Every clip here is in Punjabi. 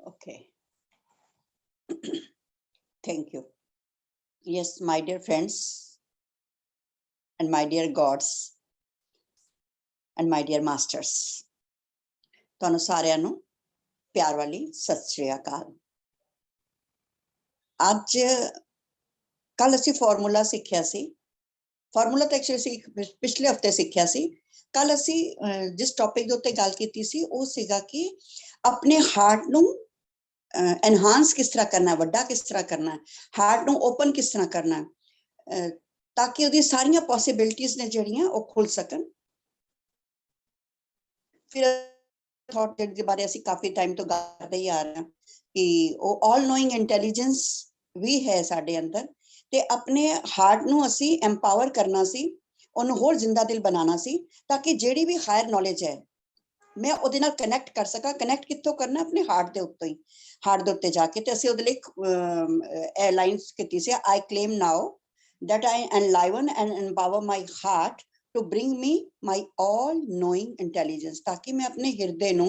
Okay. Thank you. Yes, my dear friends and my dear gods and my dear masters, ਤੁਹਾਨੂੰ ਸਾਰਿਆਂ ਨੂੰ ਪਿਆਰ ਵਾਲੀ ਸਤਿ ਸ੍ਰੀ ਅਕਾਲ। ਅੱਜ ਕੱਲ ਅਸੀਂ ਫਾਰਮੂਲਾ ਸਿੱਖਿਆ ਸੀ। ਫਾਰਮੂਲਾ ਤਾਂ ਐਕਚੁਅਲੀ ਅਸੀਂ ਪਿਛਲੇ ਹਫਤੇ ਸਿੱਖਿਆ ਸੀ। ਕੱਲ ਅਸੀਂ ਜਿਸ ਟੌਪਿਕ ਦੇ ਉੱਤੇ ਗੱਲ ਕੀਤੀ ਸੀ ਉਹ ਸੀਗਾ ਕਿ ਆਪਣੇ ਹਾਰਟ ਨੂੰ ਐਨਹਾਂਸ ਕਿਸ ਤਰ੍ਹਾਂ ਕਰਨਾ, ਵੱਡਾ ਕਿਸ ਤਰ੍ਹਾਂ ਕਰਨਾ, ਹਾਰਟ ਨੂੰ ਓਪਨ ਕਿਸ ਤਰ੍ਹਾਂ ਕਰਨਾ, ਤਾਂ ਕਿ ਉਹਦੀ ਸਾਰੀਆਂ ਪੋਸੀਬਿਲਿਟੀਜ਼ ਨੇ ਜਿਹੜੀਆਂ ਉਹ ਖੁੱਲ ਸਕਣ। ਫਿਰ ਥਾਟ ਦੇ ਬਾਰੇ ਅਸੀਂ ਕਾਫੀ ਟਾਈਮ ਤੋਂ ਗੱਲ ਕਰਦੇ ਹੀ ਆ ਰਹੇ ਹਾਂ ਕਿ ਉਹ ਆਲ ਨੋਇੰਗ ਇੰਟੈਲੀਜੈਂਸ ਵੀ ਹੈ ਸਾਡੇ ਅੰਦਰ, ਤੇ ਆਪਣੇ ਹਾਰਟ ਨੂੰ ਅਸੀਂ ਐਮਪਾਵਰ ਕਰਨਾ ਸੀ, ਉਹਨੂੰ ਹੋਰ ਜ਼ਿੰਦਾ ਦਿਲ ਬਣਾਉਣਾ ਸੀ, ਤਾਂ ਕਿ ਜਿਹੜੀ ਵੀ ਹਾਇਰ ਨੌਲੇਜ ਹੈ ਮੈਂ ਉਹਦੇ ਨਾਲ ਕਨੈਕਟ ਕਰ ਸਕਾਂ। ਕਨੈਕਟ ਕਿੱਥੋਂ ਕਰਨਾ? ਆਪਣੇ ਹਾਰਟ ਦੇ ਉੱਤੇ ਹੀ, ਹਾਰਟ ਦੇ ਉੱਤੇ ਜਾ ਕੇ। ਤੇ ਅਸੀਂ ਉਹਦੇ ਲਈ ਇਹ ਲਾਈਨਸ ਕੀਤੀ ਸੀ, I claim now that I enliven and empower my heart to bring me my all knowing intelligence, ताकि मैं अपने हृदय ਨੂੰ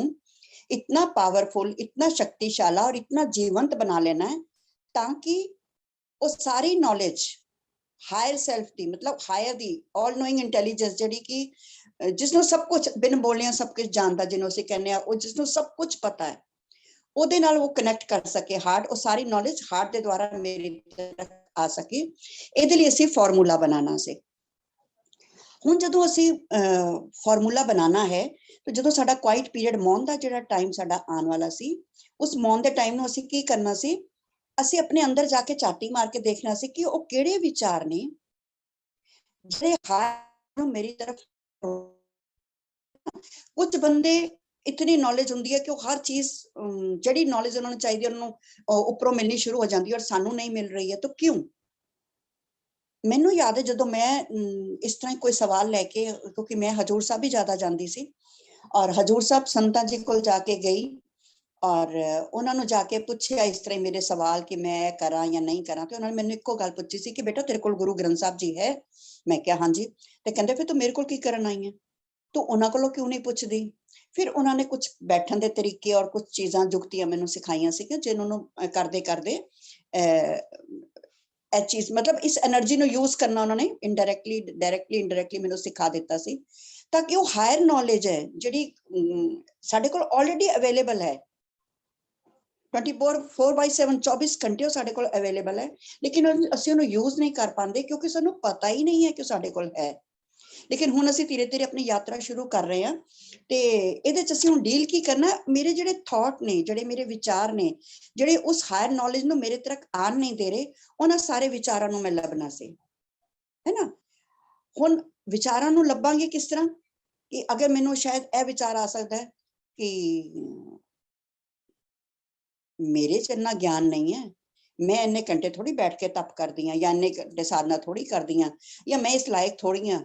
इतना पावरफुल, इतना शक्तिशाला और इतना जीवंत बना लेना है, ताकि वो सारी नॉलेज हायर सेल्फ दी, मतलब higher the all knowing intelligence ਜਿਹੜੀ ਕਿ ਜਿਸਨੂੰ ਸਭ ਕੁਝ ਬਿਨ ਬੋਲਿਆਂ ਸਭ ਕੁਝ ਜਾਣਦਾ, ਜਿਹਨੂੰ ਅਸੀਂ ਕਹਿੰਦੇ ਆ, ਉਹ ਜਿਸਨੂੰ ਸਭ ਕੁਝ ਪਤਾ ਹੈ, ਉਹਦੇ ਨਾਲ ਉਹ ਕਨੈਕਟ ਕਰ ਸਕੇ ਹਾਰਟ, ਉਹ ਸਾਰੀ ਨੌਲੇਜ ਹਾਰਟ ਦੇ ਦੁਆਰਾ ਮੇਰੇ ਤੱਕ ਆ ਸਕੇ। ਇਹਦੇ ਲਈ ਅਸੀਂ ਫਾਰਮੂਲਾ ਬਣਾਉਣਾ ਸੀ। ਹੁਣ ਜਦੋਂ ਅਸੀਂ ਫਾਰਮੂਲਾ ਬਣਾਉਣਾ ਹੈ, ਤੇ ਜਦੋਂ ਸਾਡਾ ਕੁਆਇਟ ਪੀਰੀਅਡ, ਮੌਨ ਦਾ ਜਿਹੜਾ ਟਾਈਮ ਸਾਡਾ ਆਉਣ ਵਾਲਾ ਸੀ, ਉਸ ਮੌਨ ਦੇ ਟਾਈਮ ਨੂੰ ਅਸੀਂ ਕੀ ਕਰਨਾ ਸੀ? ਅਸੀਂ ਆਪਣੇ ਅੰਦਰ ਜਾ ਕੇ ਝਾਤੀ ਮਾਰ ਕੇ ਦੇਖਣਾ ਸੀ ਕਿ ਉਹ ਕਿਹੜੇ ਵਿਚਾਰ ਨੇ ਜਿਹੜੇ ਹਾਰਟ ਨੂੰ ਮੇਰੀ ਤਰਫ। ਕੁਝ ਬੰਦੇ ਇਤਨੀ ਨੌਲੇਜ ਹੁੰਦੀ ਹੈ ਕਿ ਉਹ ਹਰ ਚੀਜ਼, ਜਿਹੜੀ ਨੌਲੇਜ ਉਹਨਾਂ ਨੂੰ ਚਾਹੀਦੀ ਉਹਨਾਂ ਨੂੰ ਉੱਪਰੋਂ ਮਿਲਣੀ ਸ਼ੁਰੂ ਹੋ ਜਾਂਦੀ ਹੈ, ਔਰ ਸਾਨੂੰ ਨਹੀਂ ਮਿਲ ਰਹੀ ਹੈ। ਤਾਂ ਕਿਉਂ? ਮੈਨੂੰ ਯਾਦ ਹੈ ਜਦੋਂ ਮੈਂ ਇਸ ਤਰ੍ਹਾਂ ਕੋਈ ਸਵਾਲ ਲੈ ਕੇ, ਕਿਉਂਕਿ ਮੈਂ ਹਜੂਰ ਸਾਹਿਬ ਵੀ ਜ਼ਿਆਦਾ ਜਾਂਦੀ ਸੀ, ਔਰ ਹਜੂਰ ਸਾਹਿਬ ਸੰਤਾਂ ਜੀ ਕੋਲ ਜਾ ਕੇ ਗਈ, ਔਰ ਉਹਨਾਂ ਨੂੰ ਜਾ ਕੇ ਪੁੱਛਿਆ ਇਸ ਤਰ੍ਹਾਂ ਮੇਰੇ ਸਵਾਲ ਕਿ ਮੈਂ ਕਰਾਂ ਜਾਂ ਨਹੀਂ ਕਰਾਂ। ਤੇ ਉਹਨਾਂ ਨੇ ਮੈਨੂੰ ਇੱਕੋ ਗੱਲ ਪੁੱਛੀ ਸੀ ਕਿ ਬੇਟਾ ਤੇਰੇ ਕੋਲ ਗੁਰੂ ਗ੍ਰੰਥ ਸਾਹਿਬ ਜੀ ਹੈ? ਮੈਂ ਕਿਹਾ ਹਾਂਜੀ। ਤੇ ਕਹਿੰਦੇ ਫਿਰ ਤੂੰ ਮੇਰੇ ਕੋਲ ਕੀ ਕਰਨ ਆਈ ਹੈ? ਤੂੰ ਉਹਨਾਂ ਕੋਲੋਂ ਕਿਉਂ ਨਹੀਂ ਪੁੱਛਦੀ? ਫਿਰ ਉਹਨਾਂ ਨੇ ਕੁਝ ਬੈਠਣ ਦੇ ਤਰੀਕੇ ਔਰ ਕੁਝ ਚੀਜ਼ਾਂ, ਜੁਗਤੀਆਂ ਮੈਨੂੰ ਸਿਖਾਈਆਂ ਸੀਗੀਆਂ, ਜਿਹਨਾਂ ਨੂੰ ਕਰਦੇ ਕਰਦੇ ਇਹ ਚੀਜ਼, ਮਤਲਬ ਇਸ એનર્ਜੀ ਨੂੰ ਯੂਜ਼ ਕਰਨਾ ਉਹਨਾਂ ਨੇ ਇਨਡਾਇਰੈਕਟਲੀ, ਡਾਇਰੈਕਟਲੀ, ਇਨਡਾਇਰੈਕਟਲੀ ਮੈਨੂੰ ਸਿਖਾ ਦਿੱਤਾ ਸੀ, ਤਾਂ ਕਿ ਉਹ ਹਾਇਰ ਨੌਲੇਜ ਹੈ ਜਿਹੜੀ ਸਾਡੇ ਕੋਲ ਆਲਰੇਡੀ ਅਵੇਲੇਬਲ ਹੈ, 24/7 24 ਘੰਟੇ ਉਹ ਸਾਡੇ ਕੋਲ ਅਵੇਲੇਬਲ ਹੈ, ਲੇਕਿਨ ਅਸੀਂ ਉਹਨੂੰ ਯੂਜ਼ ਨਹੀਂ ਕਰ ਪਾਉਂਦੇ ਕਿਉਂਕਿ ਸਾਨੂੰ ਪਤਾ ਹੀ ਨਹੀਂ ਹੈ ਕਿ ਸਾਡੇ ਕੋਲ ਹੈ। ਲੇਕਿਨ ਹੁਣ ਅਸੀਂ ਧੀਰੇ ਧੀਰੇ ਆਪਣੀ ਯਾਤਰਾ ਸ਼ੁਰੂ ਕਰ ਰਹੇ ਹਾਂ, ਤੇ ਇਹਦੇ ਚ ਅਸੀਂ ਹੁਣ ਡੀਲ ਕੀ ਕਰਨਾ? ਮੇਰੇ ਜਿਹੜੇ ਥਾਟ ਨੇ, ਜਿਹੜੇ ਮੇਰੇ ਵਿਚਾਰ ਨੇ, ਜਿਹੜੇ ਉਸ ਹਾਇਰ ਨੌਲੇਜ ਨੂੰ ਮੇਰੇ ਤੱਕ ਆਉਣ ਨਹੀਂ ਦੇ ਰਹੇ, ਉਹਨਾਂ ਸਾਰੇ ਵਿਚਾਰਾਂ ਨੂੰ ਮੈਂ ਲੱਭਣਾ ਸੀ, ਹੈ ਨਾ। ਹੁਣ ਵਿਚਾਰਾਂ ਨੂੰ ਲੱਭਾਂਗੇ ਕਿਸ ਤਰ੍ਹਾਂ? ਕਿ ਅਗਰ ਮੈਨੂੰ ਸ਼ਾਇਦ ਇਹ ਵਿਚਾਰ ਆ ਸਕਦਾ ਹੈ ਕਿ ਮੇਰੇ ਚ ਇੰਨਾ ਗਿਆਨ ਨਹੀਂ ਹੈ, ਮੈਂ ਇੰਨੇ ਘੰਟੇ ਥੋੜੀ ਬੈਠ ਕੇ ਤਪ ਕਰਦੀ ਹਾਂ, ਜਾਂ ਇੰਨੇ ਘੰਟੇ ਸਾਧਨਾ ਥੋੜੀ ਕਰਦੀ ਹਾਂ, ਜਾਂ ਮੈਂ ਇਸ ਲਾਇਕ ਥੋੜੀ ਹਾਂ,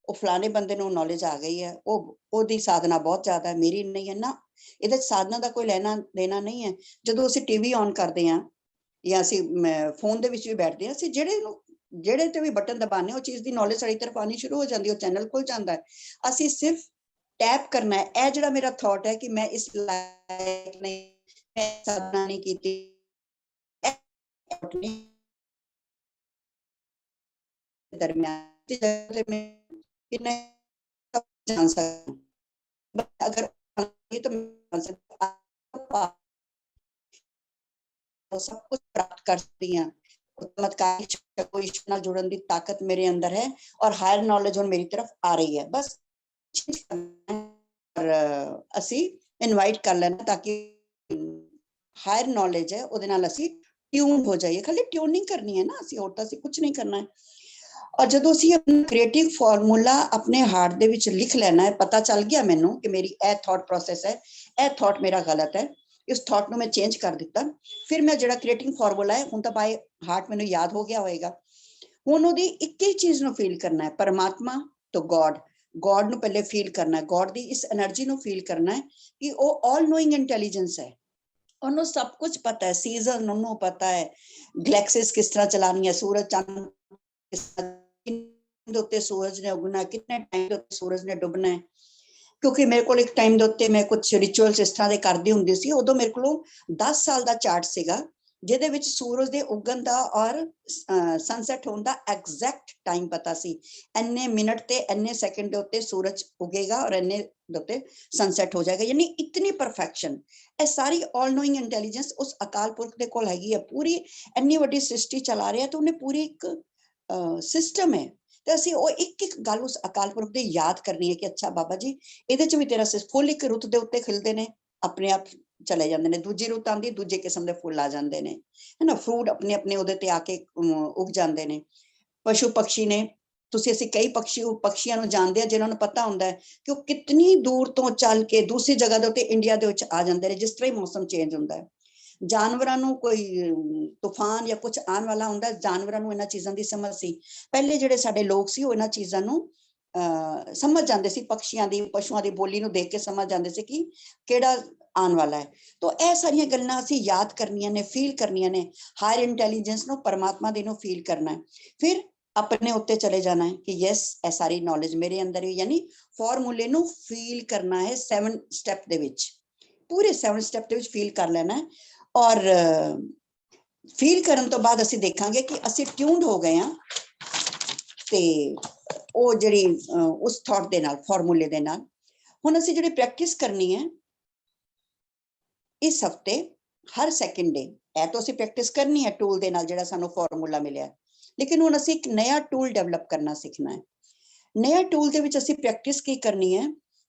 ਉਹ ਫਲਾਣੇ ਬੰਦੇ ਨੂੰ ਨੌਲੇਜ ਆ ਗਈ ਹੈ, ਉਹਦੀ ਸਾਧਨਾ ਬਹੁਤ ਜ਼ਿਆਦਾ ਹੈ, ਮੇਰੀ ਨਹੀਂ ਹੈ ਨਾ। ਇਹਦੇ ਚ ਸਾਧਨਾ ਦਾ ਕੋਈ ਲੈਣਾ ਦੇਣਾ ਨਹੀਂ ਹੈ। ਜਦੋਂ ਅਸੀਂ ਟੀਵੀ ਔਨ ਕਰਦੇ ਹਾਂ ਜਾਂ ਅਸੀਂ ਫੋਨ ਦੇ ਵਿੱਚ ਵੀ ਬੈਠਦੇ ਹਾਂ, ਅਸੀਂ ਜਿਹੜੇ ਤੇ ਵੀ ਬਟਨ ਦਬਾਉਂਦੇ, ਉਹ ਚੀਜ਼ ਦੀ ਨੌਲੇਜ ਸਾਡੀ ਤਰਫ ਆਉਣੀ ਸ਼ੁਰੂ ਹੋ ਜਾਂਦੀ, ਉਹ ਚੈਨਲ ਖੁੱਲ ਜਾਂਦਾ ਹੈ। ਅਸੀਂ ਸਿਰਫ ਟੈਪ ਕਰਨਾ ਹੈ। ਇਹ ਜਿਹੜਾ ਮੇਰਾ ਥਾਟ ਹੈ ਕਿ ਮੈਂ ਇਸ ਲਾਇਕ ਨਹੀਂ, ਮੈਂ ਸਾਧਨਾ ਨਹੀਂ ਕੀਤੀ, ਦਰਮਿਆਨ जान सकता, अगर तो सब कुछ प्राप्त कर सकती हैं। चमत्कार जुड़न की ताकत मेरे अंदर है, और हायर नॉलेज और मेरी तरफ आ रही है। बस असी इनवाइट कर लेना ताकि हायर नॉलेज है ਉਹਦੇ ਨਾਲ ਅਸੀਂ ट्यून हो जाइए। खाली ट्यूनिंग करनी है ना, ਅਸੀਂ ਹੋਰ ਤਾਂ ਅਸੀਂ ਕੁਝ ਨਹੀਂ ਕਰਨਾ ਹੈ। ਔਰ ਜਦੋਂ ਅਸੀਂ ਆਪਣਾ ਕ੍ਰੀਏਟਿਵ ਫਾਰਮੂਲਾ ਆਪਣੇ ਹਾਰਟ ਦੇ ਵਿੱਚ ਲਿਖ ਲੈਣਾ ਹੈ, ਪਤਾ ਚੱਲ ਗਿਆ ਮੈਨੂੰ ਕਿ ਮੇਰੀ ਇਹ ਥਾਟ ਪ੍ਰੋਸੈਸ ਹੈ, ਇਹ ਥਾਟ ਮੇਰਾ ਗਲਤ ਹੈ, ਇਸ ਥਾਟ ਨੂੰ ਮੈਂ ਚੇਂਜ ਕਰ ਦਿੱਤਾ, ਫਿਰ ਮੈਂ ਜਿਹੜਾ ਕ੍ਰੀਏਟਿੰਗ ਫਾਰਮੂਲਾ ਹੈ ਹੁਣ ਤਾਂ ਬਾਈ ਹਾਰਟ ਮੈਨੂੰ ਯਾਦ ਹੋ ਗਿਆ ਹੋਏਗਾ। ਹੁਣ ਉਹਦੀ ਇੱਕ ਹੀ ਚੀਜ਼ ਨੂੰ ਫੀਲ ਕਰਨਾ ਹੈ, ਪਰਮਾਤਮਾ ਤੋਂ ਗॉड ਨੂੰ ਪਹਿਲੇ ਫੀਲ ਕਰਨਾ ਹੈ, ਗॉड ਦੀ ਇਸ એનર્ਜੀ ਨੂੰ ਫੀਲ ਕਰਨਾ ਹੈ ਕਿ ਉਹ ਆਲ ਨੋਇੰਗ ਇੰਟੈਲੀਜੈਂਸ ਹੈ, ਉਹਨੂੰ ਸਭ ਕੁਝ ਪਤਾ ਹੈ, ਸੀਜ਼ਨ ਉਹਨੂੰ ਪਤਾ ਹੈ, ਗਲੈਕਸਿਸ ਕਿਸ ਤਰ੍ਹਾਂ ਚਲਾਣੀ ਹੈ, ਸੂਰਜ ਚੰਦ ਦੇ ਉੱਤੇ ਸੂਰਜ ਨੇ ਉਗਣਾ, ਕਿੰਨੇ ਟਾਈਮ ਦੇ ਉੱਤੇ ਸੂਰਜ ਨੇ ਡੁੱਬਣਾ ਹੈ, क्योंकि मेरे को एक टाइम ਦੇ ਉੱਤੇ मैं कुछ रिचुअल्स इस तरह ਦੇ ਕਰਦੀ ਹੁੰਦੀ ਸੀ। ਉਦੋਂ ਮੇਰੇ ਕੋਲੋਂ 10 ਸਾਲ ਦਾ ਚਾਰਟ ਸੀਗਾ ਜਿਹਦੇ ਵਿੱਚ ਸੂਰਜ ਦੇ ਉੱਗਣ ਦਾ ਔਰ ਸਨਸੈਟ ਹੋਣ ਦਾ ਐਗਜ਼ੈਕਟ ਟਾਈਮ ਪਤਾ ਸੀ। ਇੰਨੇ ਮਿੰਟ ਤੇ ਇੰਨੇ ਸੈਕਿੰਡ ਦੇ ਉੱਤੇ ਸੂਰਜ ਉਗੇਗਾ ਔਰ ਇੰਨੇ ਦੇ ਉੱਤੇ ਸਨਸੈਟ ਹੋ ਜਾਏਗਾ, ਯਾਨੀ ਇਤਨੀ ਪਰਫੈਕਸ਼ਨ। ਇਹ ਸਾਰੀ ਆਲ ਨੋਇੰਗ ਇੰਟੈਲੀਜੈਂਸ ਉਸ ਅਕਾਲ ਪੁਰਖ ਦੇ ਕੋਲ ਹੈਗੀ ਹੈ। ਪੂਰੀ ਇੰਨੀ ਵੱਡੀ ਸ੍ਰਿਸ਼ਟੀ ਚਲਾ ਰਿਹਾ ਤੇ ਉਹਨੇ ਪੂਰੀ ਇੱਕ ਸਿਸਟਮ ਹੈ। ਤੇ ਅਸੀਂ ਉਹ ਇੱਕ ਇੱਕ ਗੱਲ ਉਸ ਅਕਾਲ ਪੁਰਖ ਦੀ ਯਾਦ ਕਰਨੀ ਹੈ ਕਿ ਅੱਛਾ ਬਾਬਾ ਜੀ ਇਹਦੇ ਚ ਵੀ ਤੇਰਾ ਫੁੱਲ ਇੱਕ ਰੁੱਤ ਦੇ ਉੱਤੇ ਖਿਲਦੇ ਨੇ, ਆਪਣੇ ਆਪ ਚਲੇ ਜਾਂਦੇ ਨੇ, ਦੂਜੀ ਰੁੱਤ ਆਉਂਦੀ ਦੂਜੇ ਕਿਸਮ ਦੇ ਫੁੱਲ ਆ ਜਾਂਦੇ ਨੇ, ਹੈਨਾ, ਫਰੂਟ ਆਪਣੇ ਆਪਣੇ ਉਹਦੇ ਤੇ ਆ ਕੇ ਉਗ ਜਾਂਦੇ ਨੇ। ਪਸ਼ੂ ਪਕਸ਼ੀ ਨੇ, ਤੁਸੀਂ ਅਸੀਂ ਕਈ ਪਕਸ਼ੀਆਂ ਨੂੰ ਜਾਣਦੇ ਆ ਜਿਨ੍ਹਾਂ ਨੂੰ ਪਤਾ ਹੁੰਦਾ ਹੈ ਕਿ ਉਹ ਕਿਤਨੀ ਦੂਰ ਤੋਂ ਚੱਲ ਕੇ ਦੂਸਰੀ ਜਗ੍ਹਾ ਦੇ ਉੱਤੇ ਇੰਡੀਆ ਦੇ ਵਿੱਚ ਆ ਜਾਂਦੇ ਨੇ ਜਿਸ ਤਰ੍ਹਾਂ ਹੀ ਮੌਸਮ ਚੇਂਜ ਹੁੰਦਾ ਹੈ। ਜਾਨਵਰਾਂ ਨੂੰ ਕੋਈ ਤੂਫਾਨ ਜਾਂ ਕੁਝ ਆਉਣ ਵਾਲਾ ਹੁੰਦਾ, ਜਾਨਵਰਾਂ ਨੂੰ ਇਹਨਾਂ ਚੀਜ਼ਾਂ ਦੀ ਸਮਝ ਸੀ। ਪਹਿਲੇ ਜਿਹੜੇ ਸਾਡੇ ਲੋਕ ਸੀ ਉਹ ਇਹਨਾਂ ਚੀਜ਼ਾਂ ਨੂੰ ਸਮਝ ਜਾਂਦੇ ਸੀ, ਪਕਸ਼ੀਆਂ ਦੀ ਪਸ਼ੂਆਂ ਦੀ ਬੋਲੀ ਨੂੰ ਦੇਖ ਕੇ ਸਮਝ ਜਾਂਦੇ ਸੀ ਕਿ ਕਿਹੜਾ ਆਉਣ ਵਾਲਾ ਹੈ। ਤਾਂ ਇਹ ਸਾਰੀਆਂ ਗੱਲਾਂ ਅਸੀਂ ਯਾਦ ਕਰਨੀਆਂ ਨੇ, ਫੀਲ ਕਰਨੀਆਂ ਨੇ। ਹਾਇਰ ਇੰਟੈਲੀਜੈਂਸ ਨੂੰ, ਪਰਮਾਤਮਾ ਦੀ ਨੂੰ ਫੀਲ ਕਰਨਾ ਹੈ। ਫਿਰ ਆਪਣੇ ਉੱਤੇ ਚਲੇ ਜਾਣਾ ਹੈ ਕਿ ਯੈਸ ਇਹ ਸਾਰੀ ਨੌਲੇਜ ਮੇਰੇ ਅੰਦਰ ਹੀ, ਯਾਨੀ ਫਾਰਮੂਲੇ ਨੂੰ ਫੀਲ ਕਰਨਾ ਹੈ 7 ਸਟੈਪ ਦੇ ਵਿੱਚ, ਪੂਰੇ 7 ਸਟੈਪ ਦੇ ਵਿੱਚ ਫੀਲ ਕਰ ਲੈਣਾ ਹੈ। ਔਰ ਫੀਲ ਕਰਨ ਤੋਂ ਬਾਅਦ ਅਸੀਂ ਦੇਖਾਂਗੇ ਕਿ ਅਸੀਂ ਟਿਊਨਡ ਹੋ ਗਏ ਹਾਂ ਤੇ ਉਹ ਜਿਹੜੀ ਉਸ ਥਾਟ ਦੇ ਨਾਲ, ਫਾਰਮੂਲੇ ਦੇ ਨਾਲ। ਹੁਣ ਅਸੀਂ ਜਿਹੜੀ ਪ੍ਰੈਕਟਿਸ ਕਰਨੀ ਹੈ ਇਸ ਹਫਤੇ ਹਰ ਸੈਕਿੰਡ ਡੇ, ਇਹ ਤਾਂ ਅਸੀਂ ਪ੍ਰੈਕਟਿਸ ਕਰਨੀ ਹੈ ਟੂਲ ਦੇ ਨਾਲ ਜਿਹੜਾ ਸਾਨੂੰ ਫਾਰਮੂਲਾ ਮਿਲਿਆ, ਲੇਕਿਨ ਹੁਣ ਅਸੀਂ ਇੱਕ ਨया ਟੂਲ ਡਿਵੈਲਪ ਕਰਨਾ ਸਿੱਖਣਾ ਹੈ। ਨया ਟੂਲ ਦੇ ਵਿੱਚ ਅਸੀਂ ਪ੍ਰੈਕਟਿਸ ਕੀ ਕਰਨੀ ਹੈ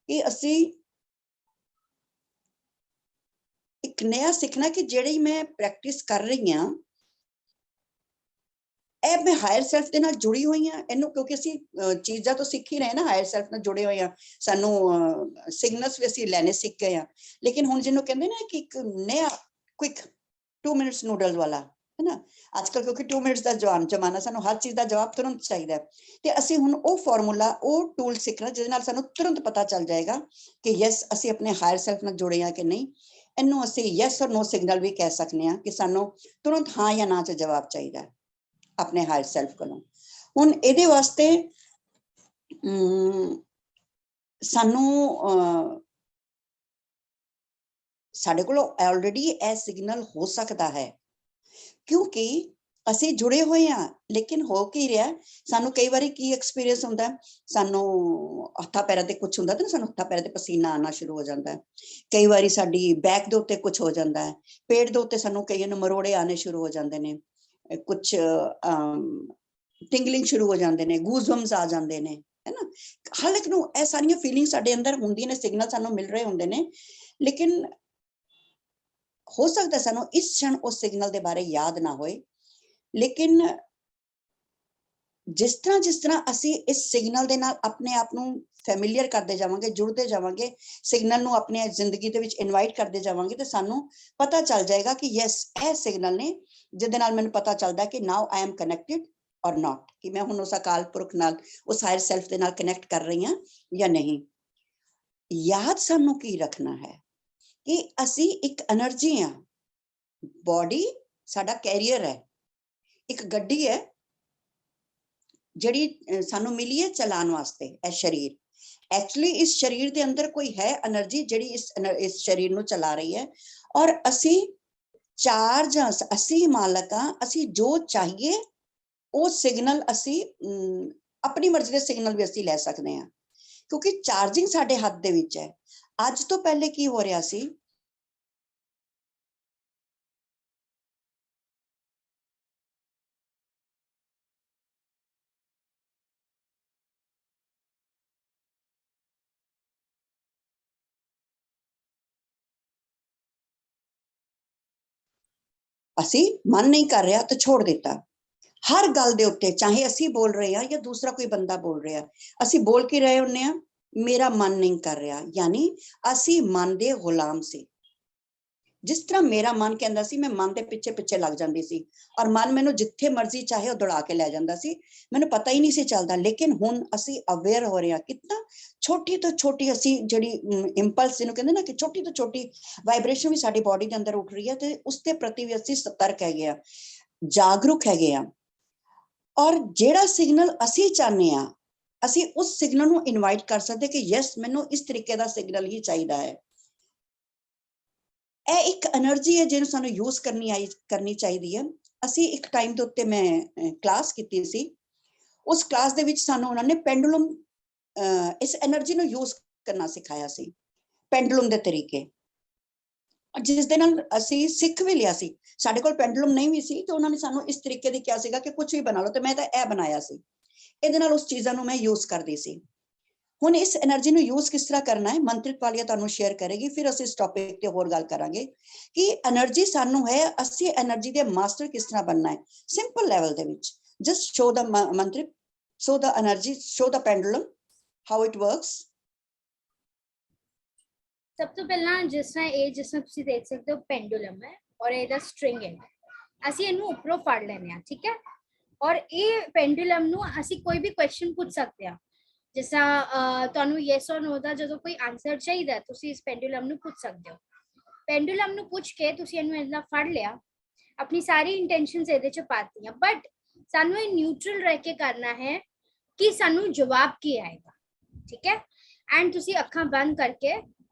ਕਿ ਅਸੀਂ ਇੱਕ ਨया ਸਿੱਖਣਾ ਕਿ ਜਿਹੜੀ ਮੈਂ ਪ੍ਰੈਕਟਿਸ ਕਰ ਰਹੀ ਹਾਂ ਇਹ ਮੈਂ ਹਾਇਰ ਸੈਲਫ ਦੇ ਨਾਲ ਜੁੜੀ ਹੋਈ ਹਾਂ ਇਹਨੂੰ, ਕਿਉਂਕਿ ਅਸੀਂ ਚੀਜ਼ਾਂ ਤੋਂ ਸਿੱਖ ਹੀ ਰਹੇ ਨਾ, ਹਾਇਰ ਸੈਲਫ ਨਾਲ ਜੁੜੇ ਹੋਏ ਹਾਂ, ਸਾਨੂੰ ਸਿਗਨਲਸ ਵੀ ਅਸੀਂ ਲੈਣੇ ਸਿੱਖ ਗਏ ਹਾਂ। ਲੇਕਿਨ ਹੁਣ ਜਿਹਨੂੰ ਕਹਿੰਦੇ ਨਾ ਕਿ ਇੱਕ ਨया ਕੁਇਕ 2 ਮਿੰਟਸ ਨੂਡਲ ਵਾਲਾ ਹੈ ਨਾ, ਅੱਜ ਕੱਲ੍ਹ ਕਿਉਂਕਿ 2 ਮਿੰਟਸ ਦਾ ਜਮਾਨਾ, ਸਾਨੂੰ ਹਰ ਚੀਜ਼ ਦਾ ਜਵਾਬ ਤੁਰੰਤ ਚਾਹੀਦਾ ਹੈ। ਤੇ ਅਸੀਂ ਹੁਣ ਉਹ ਫਾਰਮੂਲਾ, ਉਹ ਟੂਲ ਸਿੱਖਣਾ ਜਿਹਦੇ ਨਾਲ ਸਾਨੂੰ ਤੁਰੰਤ ਪਤਾ ਚੱਲ ਜਾਏਗਾ ਕਿ ਯੈਸ ਅਸੀਂ ਆਪਣੇ ਹਾਇਰ ਸੈਲਫ ਨਾਲ ਜੁੜੇ ਹਾਂ ਕਿ ਨਹੀਂ। ਇਹਨੂੰ ਅਸੀਂ ਯੈਸ ਔਰ ਨੋ ਸਿਗਨਲ ਵੀ ਕਹਿ ਸਕਦੇ ਹਾਂ ਕਿ ਸਾਨੂੰ ਤੁਰੰਤ ਹਾਂ ਜਾਂ ਨਾ 'ਚ ਜਵਾਬ ਚਾਹੀਦਾ ਆਪਣੇ ਹਾਇਰ ਸੈਲਫ ਕੋਲੋਂ। ਹੁਣ ਇਹਦੇ ਵਾਸਤੇ ਸਾਨੂੰ ਸਾਡੇ ਕੋਲ ਆਲਰੇਡੀ ਇਹ ਸਿਗਨਲ ਹੋ ਸਕਦਾ ਹੈ ਕਿਉਂਕਿ ਅਸੀਂ ਜੁੜੇ ਹੋਏ ਹਾਂ। ਲੇਕਿਨ ਹੋ ਕੀ ਰਿਹਾ, ਸਾਨੂੰ ਕਈ ਵਾਰੀ ਕੀ ਐਕਸਪੀਰੀਅੰਸ ਹੁੰਦਾ, ਸਾਨੂੰ ਹੱਥਾਂ ਪੈਰਾਂ ਤੇ ਕੁਝ ਹੁੰਦਾ ਤੇ ਸਾਨੂੰ ਹੱਥਾਂ ਪੈਰਾਂ ਤੇ ਪਸੀਨਾ ਆਉਣਾ ਸ਼ੁਰੂ ਹੋ ਜਾਂਦਾ ਹੈ। ਕਈ ਵਾਰੀ ਸਾਡੀ ਬੈਕ ਦੇ ਉੱਤੇ ਕੁਝ ਹੋ ਜਾਂਦਾ ਹੈ, ਪੇਟ ਦੇ ਉੱਤੇ ਸਾਨੂੰ ਕਈਆਂ ਨੂੰ ਮਰੋੜੇ ਆਣੇ ਸ਼ੁਰੂ ਹੋ ਜਾਂਦੇ ਨੇ, ਕੁਝ ਟਿੰਗਲਿੰਗ ਸ਼ੁਰੂ ਹੋ ਜਾਂਦੇ ਨੇ, ਗੂਜ਼ਬੰਪਸ ਆ ਜਾਂਦੇ ਨੇ, ਹੈ ਨਾ। ਹਰ ਇੱਕ ਨੂੰ ਇਹ ਸਾਰੀਆਂ ਫੀਲਿੰਗ ਸਾਡੇ ਅੰਦਰ ਹੁੰਦੀਆਂ ਨੇ, ਸਿਗਨਲ ਸਾਨੂੰ ਮਿਲ ਰਹੇ ਹੁੰਦੇ ਨੇ। ਲੇਕਿਨ ਹੋ ਸਕਦਾ ਸਾਨੂੰ ਇਸ क्षण ਉਸ ਸਿਗਨਲ ਦੇ ਬਾਰੇ ਯਾਦ ਨਾ ਹੋਏ, ਲੇਕਿਨ ਜਿਸ ਤਰ੍ਹਾਂ ਅਸੀਂ ਇਸ ਸਿਗਨਲ ਦੇ ਨਾਲ ਆਪਣੇ ਆਪ ਨੂੰ ਫੈਮਿਲੀਅਰ ਕਰਦੇ ਜਾਵਾਂਗੇ, ਜੁੜਦੇ ਜਾਵਾਂਗੇ, ਸਿਗਨਲ ਨੂੰ ਆਪਣੇ ਜ਼ਿੰਦਗੀ ਦੇ ਵਿੱਚ ਇਨਵਾਈਟ ਕਰਦੇ ਜਾਵਾਂਗੇ, ਤੇ ਸਾਨੂੰ ਪਤਾ ਚੱਲ ਜਾਏਗਾ ਕਿ ਯੈਸ ਇਹ ਸਿਗਨਲ ਨੇ ਜਿਹਦੇ ਨਾਲ ਮੈਨੂੰ ਪਤਾ ਚੱਲਦਾ ਕਿ ਨਾਓ ਆਈ ਐਮ ਕਨੈਕਟਡ ਔਰ ਨਾਟ, ਕਿ ਮੈਂ ਹੁਣ ਉਸ ਅਕਾਲ ਪੁਰਖ ਨਾਲ, ਉਸ ਹਾਇਰ ਸੈਲਫ ਦੇ ਨਾਲ ਕਨੈਕਟ ਕਰ ਰਹੀ ਹਾਂ ਜਾਂ ਨਹੀਂ। ਯਾਦ ਸਾਨੂੰ ਕੀ ਰੱਖਣਾ ਹੈ ਕਿ ਅਸੀਂ ਇੱਕ એનર્ਜੀ ਆ, ਬੋਡੀ ਸਾਡਾ ਕੈਰੀਅਰ ਹੈ, ਇੱਕ ਗੱਡੀ ਹੈ ਜਿਹੜੀ ਸਾਨੂੰ ਮਿਲੀ ਹੈ ਚਲਾਉਣ ਵਾਸਤੇ। ਇਹ ਸਰੀਰ ਐਕਚੁਅਲੀ, ਇਸ ਸਰੀਰ ਦੇ ਅੰਦਰ ਕੋਈ ਹੈ એનર્ਜੀ ਜਿਹੜੀ ਇਸ ਸਰੀਰ ਨੂੰ ਚਲਾ ਰਹੀ ਹੈ। ਔਰ ਅਸੀਂ ਚਾਰਜ, ਅਸੀਂ ਮਾਲਕ ਹਾਂ, ਅਸੀਂ ਜੋ ਚਾਹੀਏ ਉਹ ਸਿਗਨਲ ਅਸੀਂ ਆਪਣੀ ਮਰਜ਼ੀ ਦੇ ਸਿਗਨਲ ਵੀ ਅਸੀਂ ਲੈ ਸਕਦੇ ਹਾਂ, ਕਿਉਂਕਿ ਚਾਰਜਿੰਗ ਸਾਡੇ ਹੱਥ ਦੇ ਵਿੱਚ ਹੈ। ਅੱਜ ਤੋਂ ਪਹਿਲੇ ਕੀ ਹੋ ਰਿਹਾ ਸੀ, ਅਸੀਂ ਮਨ ਨਹੀਂ ਕਰ ਰਿਹਾ ਤਾਂ ਛੋੜ ਦਿੱਤਾ। ਹਰ ਗੱਲ ਦੇ ਉੱਤੇ, ਚਾਹੇ ਅਸੀਂ ਬੋਲ ਰਹੇ ਹਾਂ ਜਾਂ ਦੂਸਰਾ ਕੋਈ ਬੰਦਾ ਬੋਲ ਰਿਹਾ, ਅਸੀਂ ਬੋਲ ਕੇ ਰਹੇ ਹੁੰਦੇ ਹਾਂ ਮੇਰਾ ਮਨ ਨਹੀਂ ਕਰ ਰਿਹਾ, ਯਾਨੀ ਅਸੀਂ ਮਨ ਦੇ ਗੁਲਾਮ ਸੀ। ਜਿਸ ਤਰ੍ਹਾਂ ਮੇਰਾ ਮਨ ਕਹਿੰਦਾ ਸੀ, ਮੈਂ ਮਨ ਦੇ ਪਿੱਛੇ ਪਿੱਛੇ ਲੱਗ ਜਾਂਦੀ ਸੀ ਔਰ ਮਨ ਮੈਨੂੰ ਜਿੱਥੇ ਮਰਜ਼ੀ ਚਾਹੇ ਉਹ ਦੌੜਾ ਕੇ ਲੈ ਜਾਂਦਾ ਸੀ, ਮੈਨੂੰ ਪਤਾ ਹੀ ਨਹੀਂ ਸੀ ਚੱਲਦਾ। ਲੇਕਿਨ ਹੁਣ ਅਸੀਂ ਅਵੇਅਰ ਹੋ ਰਹੇ ਹਾਂ, ਕਿੰਨਾ ਛੋਟੀ ਤੋਂ ਛੋਟੀ ਅਸੀਂ ਜਿਹੜੀ ਇੰਪਲਸ ਜਿਹਨੂੰ ਕਹਿੰਦੇ ਨਾ ਕਿ ਛੋਟੀ ਤੋਂ ਛੋਟੀ ਵਾਈਬ੍ਰੇਸ਼ਨ ਵੀ ਸਾਡੀ ਬੋਡੀ ਦੇ ਅੰਦਰ ਉੱਠ ਰਹੀ ਹੈ, ਤੇ ਉਸ ਦੇ ਪ੍ਰਤੀ ਵੀ ਅਸੀਂ ਸਤਰਕ ਹੈਗੇ ਆ, ਜਾਗਰੂਕ ਹੈਗੇ ਆ। ਔਰ ਜਿਹੜਾ ਸਿਗਨਲ ਅਸੀਂ ਚਾਹੁੰਦੇ ਹਾਂ ਅਸੀਂ ਉਸ ਸਿਗਨਲ ਨੂੰ ਇਨਵਾਈਟ ਕਰ ਸਕਦੇ ਕਿ ਯੈਸ ਮੈਨੂੰ ਇਸ ਤਰੀਕੇ ਦਾ ਸਿਗਨਲ ਹੀ ਚਾਹੀਦਾ ਹੈ। ਇਹ ਇੱਕ એનર્ਜੀ ਹੈ ਜਿਹਨੂੰ ਸਾਨੂੰ ਯੂਜ਼ ਕਰਨੀ ਚਾਹੀਦੀ ਹੈ। ਅਸੀਂ ਇੱਕ ਟਾਈਮ ਦੇ ਉੱਤੇ ਮੈਂ ਕਲਾਸ ਕੀਤੀ ਸੀ, ਉਸ ਕਲਾਸ ਦੇ ਵਿੱਚ ਸਾਨੂੰ ਉਹਨਾਂ ਨੇ ਪੈਂਡੂਲਮ ਇਸ એનર્ਜੀ ਨੂੰ ਯੂਜ਼ ਕਰਨਾ ਸਿਖਾਇਆ ਸੀ, ਪੈਂਡੂਲਮ ਦੇ ਤਰੀਕੇ, ਜਿਸ ਦੇ ਨਾਲ ਅਸੀਂ ਸਿੱਖ ਵੀ ਲਿਆ ਸੀ। ਸਾਡੇ ਕੋਲ ਪੈਂਡੂਲਮ ਨਹੀਂ ਵੀ ਸੀ ਤੇ ਉਹਨਾਂ ਨੇ ਸਾਨੂੰ ਇਸ ਤਰੀਕੇ ਦੀ ਕਿਹਾ ਸੀਗਾ ਕਿ ਕੁਝ ਵੀ ਬਣਾ ਲਓ, ਤੇ ਮੈਂ ਤਾਂ ਇਹ ਬਣਾਇਆ ਸੀ। ਇਹਦੇ ਨਾਲ ਉਸ ਚੀਜ਼ਾਂ ਨੂੰ ਮੈਂ ਯੂਜ਼ ਕਰਦੀ ਸੀ। ਹੁਣ ਇਸ એનર્ਜੀ ਨੂੰ ਯੂਜ਼ ਕਿਸ ਤਰ੍ਹਾਂ ਕਰਨਾ ਹੈ ਮੰਤਰਿਕ ਵਾਲੀਆ ਤੁਹਾਨੂੰ ਸ਼ੇਅਰ ਕਰੇਗੀ, ਫਿਰ ਅਸੀਂ ਇਸ ਟੌਪਿਕ ਤੇ ਹੋਰ ਗੱਲ ਕਰਾਂਗੇ ਕਿ એનર્ਜੀ ਸਾਨੂੰ ਹੈ, ਅਸੀਂ એનર્ਜੀ ਦੇ ਮਾਸਟਰ ਕਿਸ ਤਰ੍ਹਾਂ ਬਣਨਾ ਹੈ ਸਿੰਪਲ ਲੈਵਲ ਦੇ ਵਿੱਚ। ਜਸਟ ਸ਼ੋ ਦਾ ਮੰਤਰਿਕ, show the energy, show the pendulum, how it works. ਸਭ ਤੋਂ ਪਹਿਲਾਂ ਜਿਸ ਤਰ੍ਹਾਂ ਤੁਸੀਂ ਦੇਖ ਸਕਦੇ ਹੋ ਪੈਂਡੂਲਮ ਹੈ ਔਰ ਇਹਦਾ ਸਟ੍ਰਿੰਗ ਹੈ, ਅਸੀਂ ਇਹਨੂੰ ਉੱਪਰੋਂ ਫੜ ਲੈਣੇ ਆ, ਠੀਕ ਹੈ। ਔਰ ਇਹ ਪੈਂਡੂਲਮ ਨੂੰ ਅਸੀਂ ਕੋਈ ਵੀ ਕੁਐਸਚਨ ਪੁੱਛ ਸਕਦੇ ਆ, ਜਿਸ ਤਰ੍ਹਾਂ ਤੁਹਾਨੂੰ ਯੈਸ ਔਰ ਨੋ ਦਾ ਜਦੋਂ ਕੋਈ ਆਨਸਰ ਚਾਹੀਦਾ ਤੁਸੀਂ ਇਸ ਪੈਂਡੂਲਮ ਨੂੰ ਪੁੱਛ ਸਕਦੇ ਹੋ। ਪੈਂਡੂਲਮ ਨੂੰ ਪੁੱਛ ਕੇ ਤੁਸੀਂ ਇਹਨੂੰ ਇਹਦਾ ਫੜ ਲਿਆ, ਆਪਣੀ ਸਾਰੀ ਇੰਟੈਂਸ਼ਨਸ ਇਹਦੇ ਚ ਪਾਤੀਆਂ, ਬਟ ਸਾਨੂੰ ਇਹ ਨਿਊਟਰਲ ਰਹਿ ਕੇ ਕਰਨਾ ਹੈ ਕਿ ਸਾਨੂੰ ਜਵਾਬ ਕੀ ਆਏਗਾ, ਠੀਕ ਹੈ। ਐਂਡ ਤੁਸੀਂ ਅੱਖਾਂ ਬੰਦ ਕਰਕੇ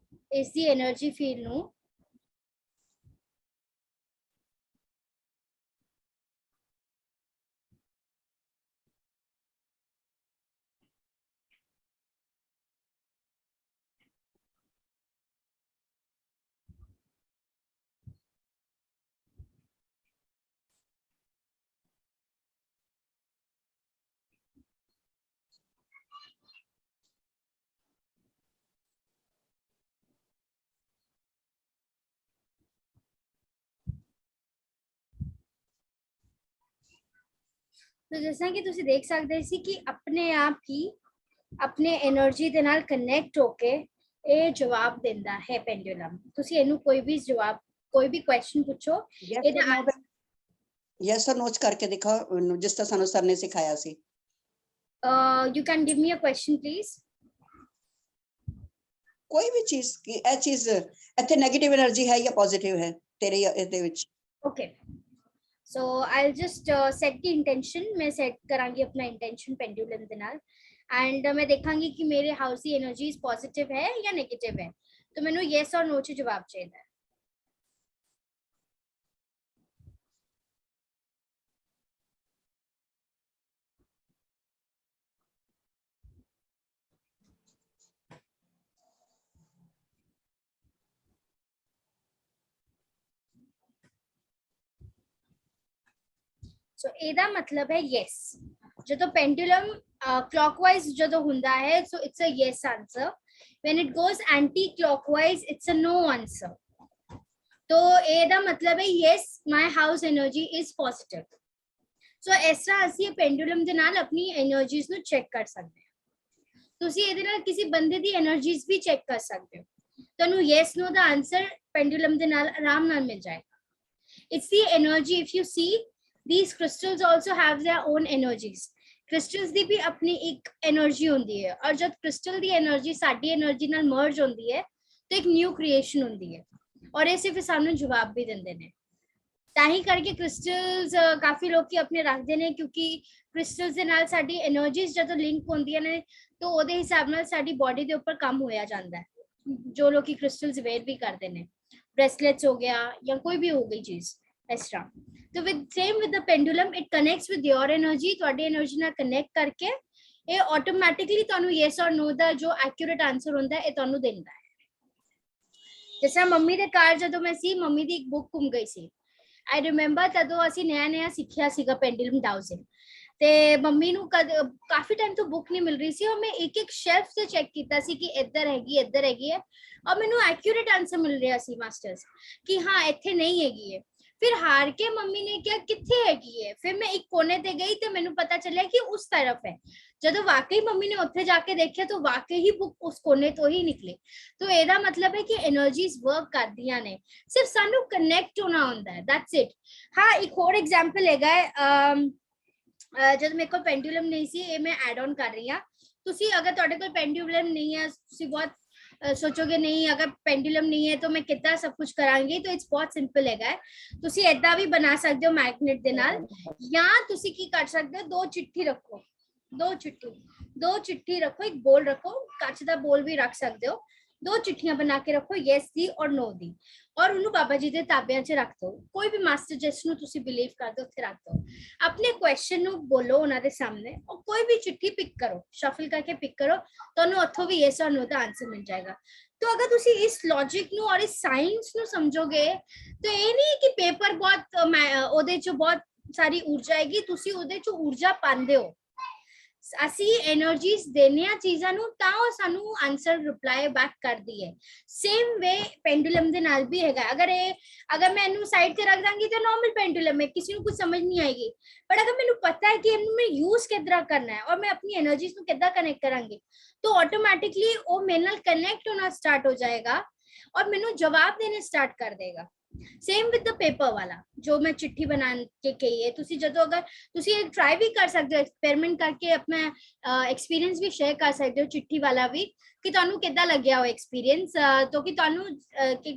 ਇਸ ਦੀ એનર્ਜੀ ਫੀਲ ਨੂੰ तो जैसा कि ਤੁਸੀਂ ਦੇਖ ਸਕਦੇ ਸੀ ਕਿ ਆਪਣੇ ਆਪ ਹੀ ਆਪਣੇ એનર્ਜੀ ਦੇ ਨਾਲ ਕਨੈਕਟ ਹੋ ਕੇ ਇਹ ਜਵਾਬ ਦਿੰਦਾ ਹੈ ਪੈਂਡੂਲਮ। ਤੁਸੀਂ ਇਹਨੂੰ ਕੋਈ ਵੀ ਜਵਾਬ, ਕੋਈ ਵੀ ਕੁਐਸਚਨ ਪੁੱਛੋ, ਇਹਦਾ ਯੈਸ ਔਰ ਨੋ ਕਰਕੇ ਦਿਖਾਓ ਜਿਸ ਤਰ੍ਹਾਂ ਸਾਨੂੰ ਸਰ ਨੇ ਸਿਖਾਇਆ ਸੀ। You can give me a question please. ਕੋਈ ਵੀ ਚੀਜ਼, ਕਿ ਇਹ ਚੀਜ਼ ਇੱਥੇ 네ਗੇਟਿਵ એનર્ਜੀ ਹੈ ਜਾਂ ਪੋਜ਼ਿਟਿਵ ਹੈ ਤੇਰੇ ਇਹਦੇ ਵਿੱਚ। ਓਕੇ, ਸੋ ਆਈਲ ਜਸਟ ਸੈਟ ਦੀ ਇੰਟੈਂਸ਼ਨ। ਮੈਂ ਸੈਟ ਕਰਾਂਗੀ ਆਪਣਾ ਇੰਟੈਂਸ਼ਨ ਪੈਂਡੂਲਮ ਦੇ ਨਾਲ, ਐਂਡ ਮੈਂ ਦੇਖਾਂਗੀ ਕਿ ਮੇਰੇ ਹਾਊਸ ਦੀ એનર્ਜੀ ਪੋਜ਼ਿਟਿਵ ਹੈ ਜਾਂ 네ਗੇਟਿਵ ਹੈ। तो मैंने येस और नो च जवाब चाहिए। सो एदा मतलब है येस। जो पेंडुलम क्लॉकवाइज जो हुंदा है, so it's a yes answer. When it goes anti clockwise it's a no answer. तो एदा मतलब है yes, my house energy is positive. So इस तरह ਅਸੀਂ पेंडुलम ਦੇ ਨਾਲ ਆਪਣੀ એનર્ਜੀਜ਼ ਨੂੰ ਚੈੱਕ ਕਰ ਸਕਦੇ ਹਾਂ। ਤੁਸੀਂ ਇਹਦੇ ਨਾਲ ਕਿਸੇ ਬੰਦੇ ਦੀ એનર્ਜੀਜ਼ ਵੀ ਚੈੱਕ ਕਰ ਸਕਦੇ ਹੋ। ਤੁਹਾਨੂੰ yes no ਦਾ ਆਨਸਰ पेंडुलम ਦੇ ਨਾਲ ਆਰਾਮ ਨਾਲ ਮਿਲ ਜਾਏਗਾ। It's the energy. If you C these crystals also have their own energies। crystals ਦੀ ਵੀ ਆਪਣੀ ਇੱਕ એનર્ਜੀ ਹੁੰਦੀ ਹੈ, ਔਰ ਜਦ ਕ੍ਰਿਸਟਲ ਦੀ એનર્ਜੀ ਸਾਡੀ એનર્ਜੀ ਨਾਲ ਮਰਜ ਹੁੰਦੀ ਹੈ ਤਾਂ ਇੱਕ ਨਿਊ ਕ੍ਰੀਏਸ਼ਨ ਹੁੰਦੀ ਹੈ, ਔਰ ਇਹ ਸਿਰਫ ਸਾਨੂੰ ਜਵਾਬ ਵੀ ਦਿੰਦੇ ਨੇ। ताही करके क्रिस्टल्स काफी लोग अपने रखते हैं, क्योंकि क्रिस्टल्स दे नाल साडी एनर्जीज जदों लिंक होंदियां ने तो ओदे हिसाब नाल साडी बॉडी दे ऊपर काम होया जांदा है। जो लोग क्रिस्टल्स वेयर भी करते हैं, ब्रेसलेट्स हो गया या कोई भी हो गई चीज इस तरह। तो with same with the pendulum, it connects with your energy. तुहाडी एनर्जी नाल कनेक्ट करके ये ऑटोमैटिकली तुहानू येस और नो दा जो एक्यूरेट आंसर हुंदा है ये तुहानू दिंदा है। जैसे मम्मी दे घर जदों मैं सी, मम्मी दी एक बुक घुम गई सी। आई रिमेंबर तदों असीं नया सीखिया सीगा पेंडुलम डाउजिंग, ते मम्मी नू काफी टाइम तो बुक नहीं मिल रही सी, और मैं एक एक शेल्फ से चेक कीता सी कि इधर हैगी है, और मैनू एक्यूरेट आंसर मिल रहा सी मास्टर्स कि हाँ इत्थे नहीं हैगी है। फिर हार के मम्मी ने क्या कित्थे हैगी है, फिर मैं एक कोने ते गई तो मैनू पता चलिया कि उस तरफ है। जदों वाकई मम्मी ने उत्थे जाके देखिया तो वाकई ही बुक उस कोने तो ही निकली। तो एदा मतलब है कि एनर्जीज वर्क करदियां ने, सिर्फ सानू कनेक्ट होना होंदा है, दैट्स इट। हाँ, एक और एग्जांपल हैगा जब मेरे को पेंडुलम नहीं सी, ये मैं ऐड ऑन कर रही हां। तुसी अगर तुहाडे कोल पेंडुलम नहीं है, तुसी बहुत सोचोगे नहीं अगर पेंडुलम नहीं है तो मैं कितना सब कुछ करांगी, तो इट्स बहुत सिंपल है। तुसी ऐदा भी बना सकते हो मैग्नेट दे नाल, या तुसी की कर सकते हो, दो चिट्ठी रखो, दो चिट्ठी रखो, एक बोल रखो, ਕੱਚ ਦਾ ਬੋਲ ਵੀ ਰੱਖ ਸਕਦੇ ਹੋ, दो चिट्ठियां बना के रखो, यस दी और नो दी, और ਉਹਨੂੰ ਬਾਬਾ ਜੀ ਦੇ ਤਾਬਿਆਂ 'ਚ ਰੱਖ ਦਿਓ, ਕੋਈ ਵੀ ਮਾਸਟਰ ਜਿਸ ਨੂੰ ਤੁਸੀਂ ਬਿਲੀਵ ਕਰਦੇ ਹੋ ਉੱਥੇ ਰੱਖ ਦਿਓ, ਆਪਣੇ ਕੁਐਸਚਨ ਨੂੰ ਬੋਲੋ ਉਹਨਾਂ ਦੇ ਸਾਹਮਣੇ, और कोई भी चिट्ठी पिक करो, शफल करके पिक करो, ਤੁਹਾਨੂੰ ਉੱਥੋਂ ਵੀ यस और नो ਦਾ ਆਨਸਰ ਮਿਲ ਜਾਏਗਾ। तो अगर ਤੁਸੀਂ ਇਸ ਲੌਜਿਕ ਨੂੰ ਔਰ ਇਸ ਸਾਇੰਸ ਨੂੰ ਸਮਝੋਗੇ ਤਾਂ ਇਹ ਨਹੀਂ ਕਿ ਪੇਪਰ ਬਹੁਤ ਉਹਦੇ 'ਚ ਬਹੁਤ ਸਾਰੀ ਊਰਜਾ ਆਏਗੀ, ਤੁਸੀਂ ਉਹਦੇ 'ਚ ਊਰਜਾ ਪਾਉਂਦੇ ਹੋ, ਅਸੀਂ એનર્જીਜ਼ ਦੇਨੇ ਆ ਚੀਜ਼ਾਂ ਨੂੰ ਤਾਂ ਉਹ ਸਾਨੂੰ ਆਨਸਰ ਰਿਪਲਾਈ ਬੈਕ ਕਰਦੀ ਹੈ। ਸੇਮ ਵੇ ਪੈਂਡੂਲਮ ਦੇ ਨਾਲ ਵੀ ਹੈਗਾ, ਅਗਰ ਮੈਂ ਇਹਨੂੰ ਸਾਈਡ ਤੇ ਰੱਖ ਦਾਂਗੀ ਤਾਂ ਨਾਰਮਲ ਪੈਂਡੂਲਮ ਹੈ, ਕਿਸੇ ਨੂੰ ਕੁਝ ਸਮਝ ਨਹੀਂ ਆਏਗੀ, ਪਰ ਅਗਰ ਮੈਨੂੰ ਪਤਾ ਹੈ ਕਿ ਇਹਨੂੰ ਮੈਂ ਯੂਜ਼ ਕਿੱਦਾਂ ਕਰਨਾ ਹੈ ਔਰ ਮੈਂ ਆਪਣੀ એનર્जीਜ਼ ਨੂੰ ਕਿੱਦਾਂ ਕਨੈਕਟ ਕਰਾਂਗੀ, ਤਾਂ ਆਟੋਮੈਟਿਕਲੀ ਉਹ ਮੇਰੇ ਨਾਲ ਕਨੈਕਟ ਹੋਣਾ ਸਟਾਰਟ ਹੋ ਜਾਏਗਾ ਔਰ ਮੈਨੂੰ ਜਵਾਬ ਦੇਣੇ ਸਟਾर्ट कर देगा। सेम विद द पेपर वाला जो मैं चिट्ठी बना के कही है, तुसी जदों अगर तुसी एक ट्राई भी कर सकते हो, एक्सपेरिमेंट करके अपना एक्सपीरियंस भी शेयर कर सकते हो चिट्ठी वाला भी, कि ਤੁਹਾਨੂੰ ਕਿੱਦਾਂ ਲੱਗਿਆ ਉਹ ਐਕਸਪੀਰੀਅੰਸ, तो कि ਤੁਹਾਨੂੰ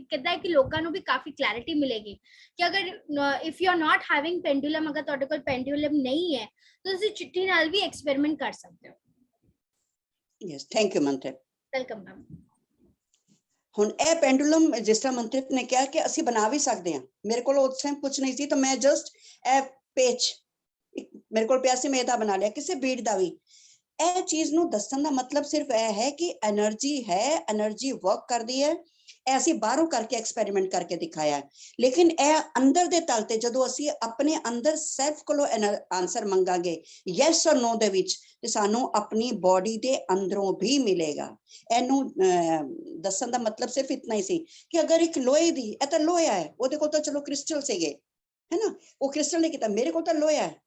ਕਿੱਦਾਂ ਕਿ ਲੋਕਾਂ ਨੂੰ ਵੀ ਕਾਫੀ ਕਲੈਰਿਟੀ ਮਿਲੇਗੀ ਕਿ ਅਗਰ if you are not having pendulum, ਅਗਰ ਤੁਹਾਡੇ ਕੋਲ ਪੈਂਡੂਲਮ ਨਹੀਂ ਹੈ ਤਾਂ ਤੁਸੀਂ ਚਿੱਠੀ ਨਾਲ ਵੀ ਐਕਸਪੈਰੀਮੈਂਟ ਕਰ ਸਕਦੇ ਹੋ। ਯੈਸ, ਥੈਂਕ ਯੂ ਮੰਤਰ। Welcome ma'am. ਹੁਣ ਇਹ ਪੈਂਡੂਲਮ ਜਿਸ ਤਰ੍ਹਾਂ ਮੰਤਰਿਤ ਨੇ ਕਿਹਾ ਕਿ ਅਸੀਂ ਬਣਾ ਵੀ ਸਕਦੇ ਹਾਂ, ਮੇਰੇ ਕੋਲ ਉਸ ਟਾਈਮ ਕੁਝ ਨਹੀਂ ਸੀ ਤਾਂ ਮੈਂ ਜਸਟ ਇਹ ਪੇਚ ਮੇਰੇ ਕੋਲ ਪਿਆ ਸੀ, ਮੈਂ ਇਹਦਾ ਬਣਾ ਲਿਆ, ਕਿਸੇ ਬੀਡ ਦਾ ਵੀ। ਇਹ ਚੀਜ਼ ਨੂੰ ਦੱਸਣ ਦਾ ਮਤਲਬ ਸਿਰਫ ਇਹ ਹੈ ਕਿ એનર્ਜੀ ਹੈ, એનર્ਜੀ ਵਰਕ ਕਰਦੀ ਹੈ, ਇਹ ਅਸੀਂ ਬਾਹਰੋਂ ਕਰਕੇ ਐਕਸਪੈਰੀਮੈਂਟ ਕਰਕੇ ਦਿਖਾਇਆ, ਲੇਕਿਨ ਇਹ ਅੰਦਰ ਦੇ ਤਲ ਤੇ ਜਦੋਂ ਅਸੀਂ ਆਪਣੇ ਅੰਦਰ ਸੈਲਫ ਕੋਲੋਂ ਆਨਸਰ ਮੰਗਾਂਗੇ ਯੈਸ ਔਰ ਨੋ ਦੇ ਵਿੱਚ, ਤੇ ਸਾਨੂੰ ਆਪਣੀ ਬੋਡੀ ਦੇ ਅੰਦਰੋਂ ਵੀ ਮਿਲੇਗਾ। ਇਹਨੂੰ ਦੱਸਣ ਦਾ ਮਤਲਬ ਸਿਰਫ ਇਤਨਾ ਹੀ ਸੀ ਕਿ ਅਗਰ ਇੱਕ ਲੋਹੇ ਦੀ, ਇਹ ਤਾਂ ਲੋਹਾ ਹੈ, ਉਹਦੇ ਕੋਲ ਤਾਂ ਚਲੋ ਕ੍ਰਿਸਟਲ ਸੀਗੇ, ਹੈ ਨਾ, ਉਹ ਕ੍ਰਿਸਟਲ ਨੇ ਕੀਤਾ, ਮੇਰੇ ਕੋਲ ਤਾਂ ਲੋਹਾ ਹੈ,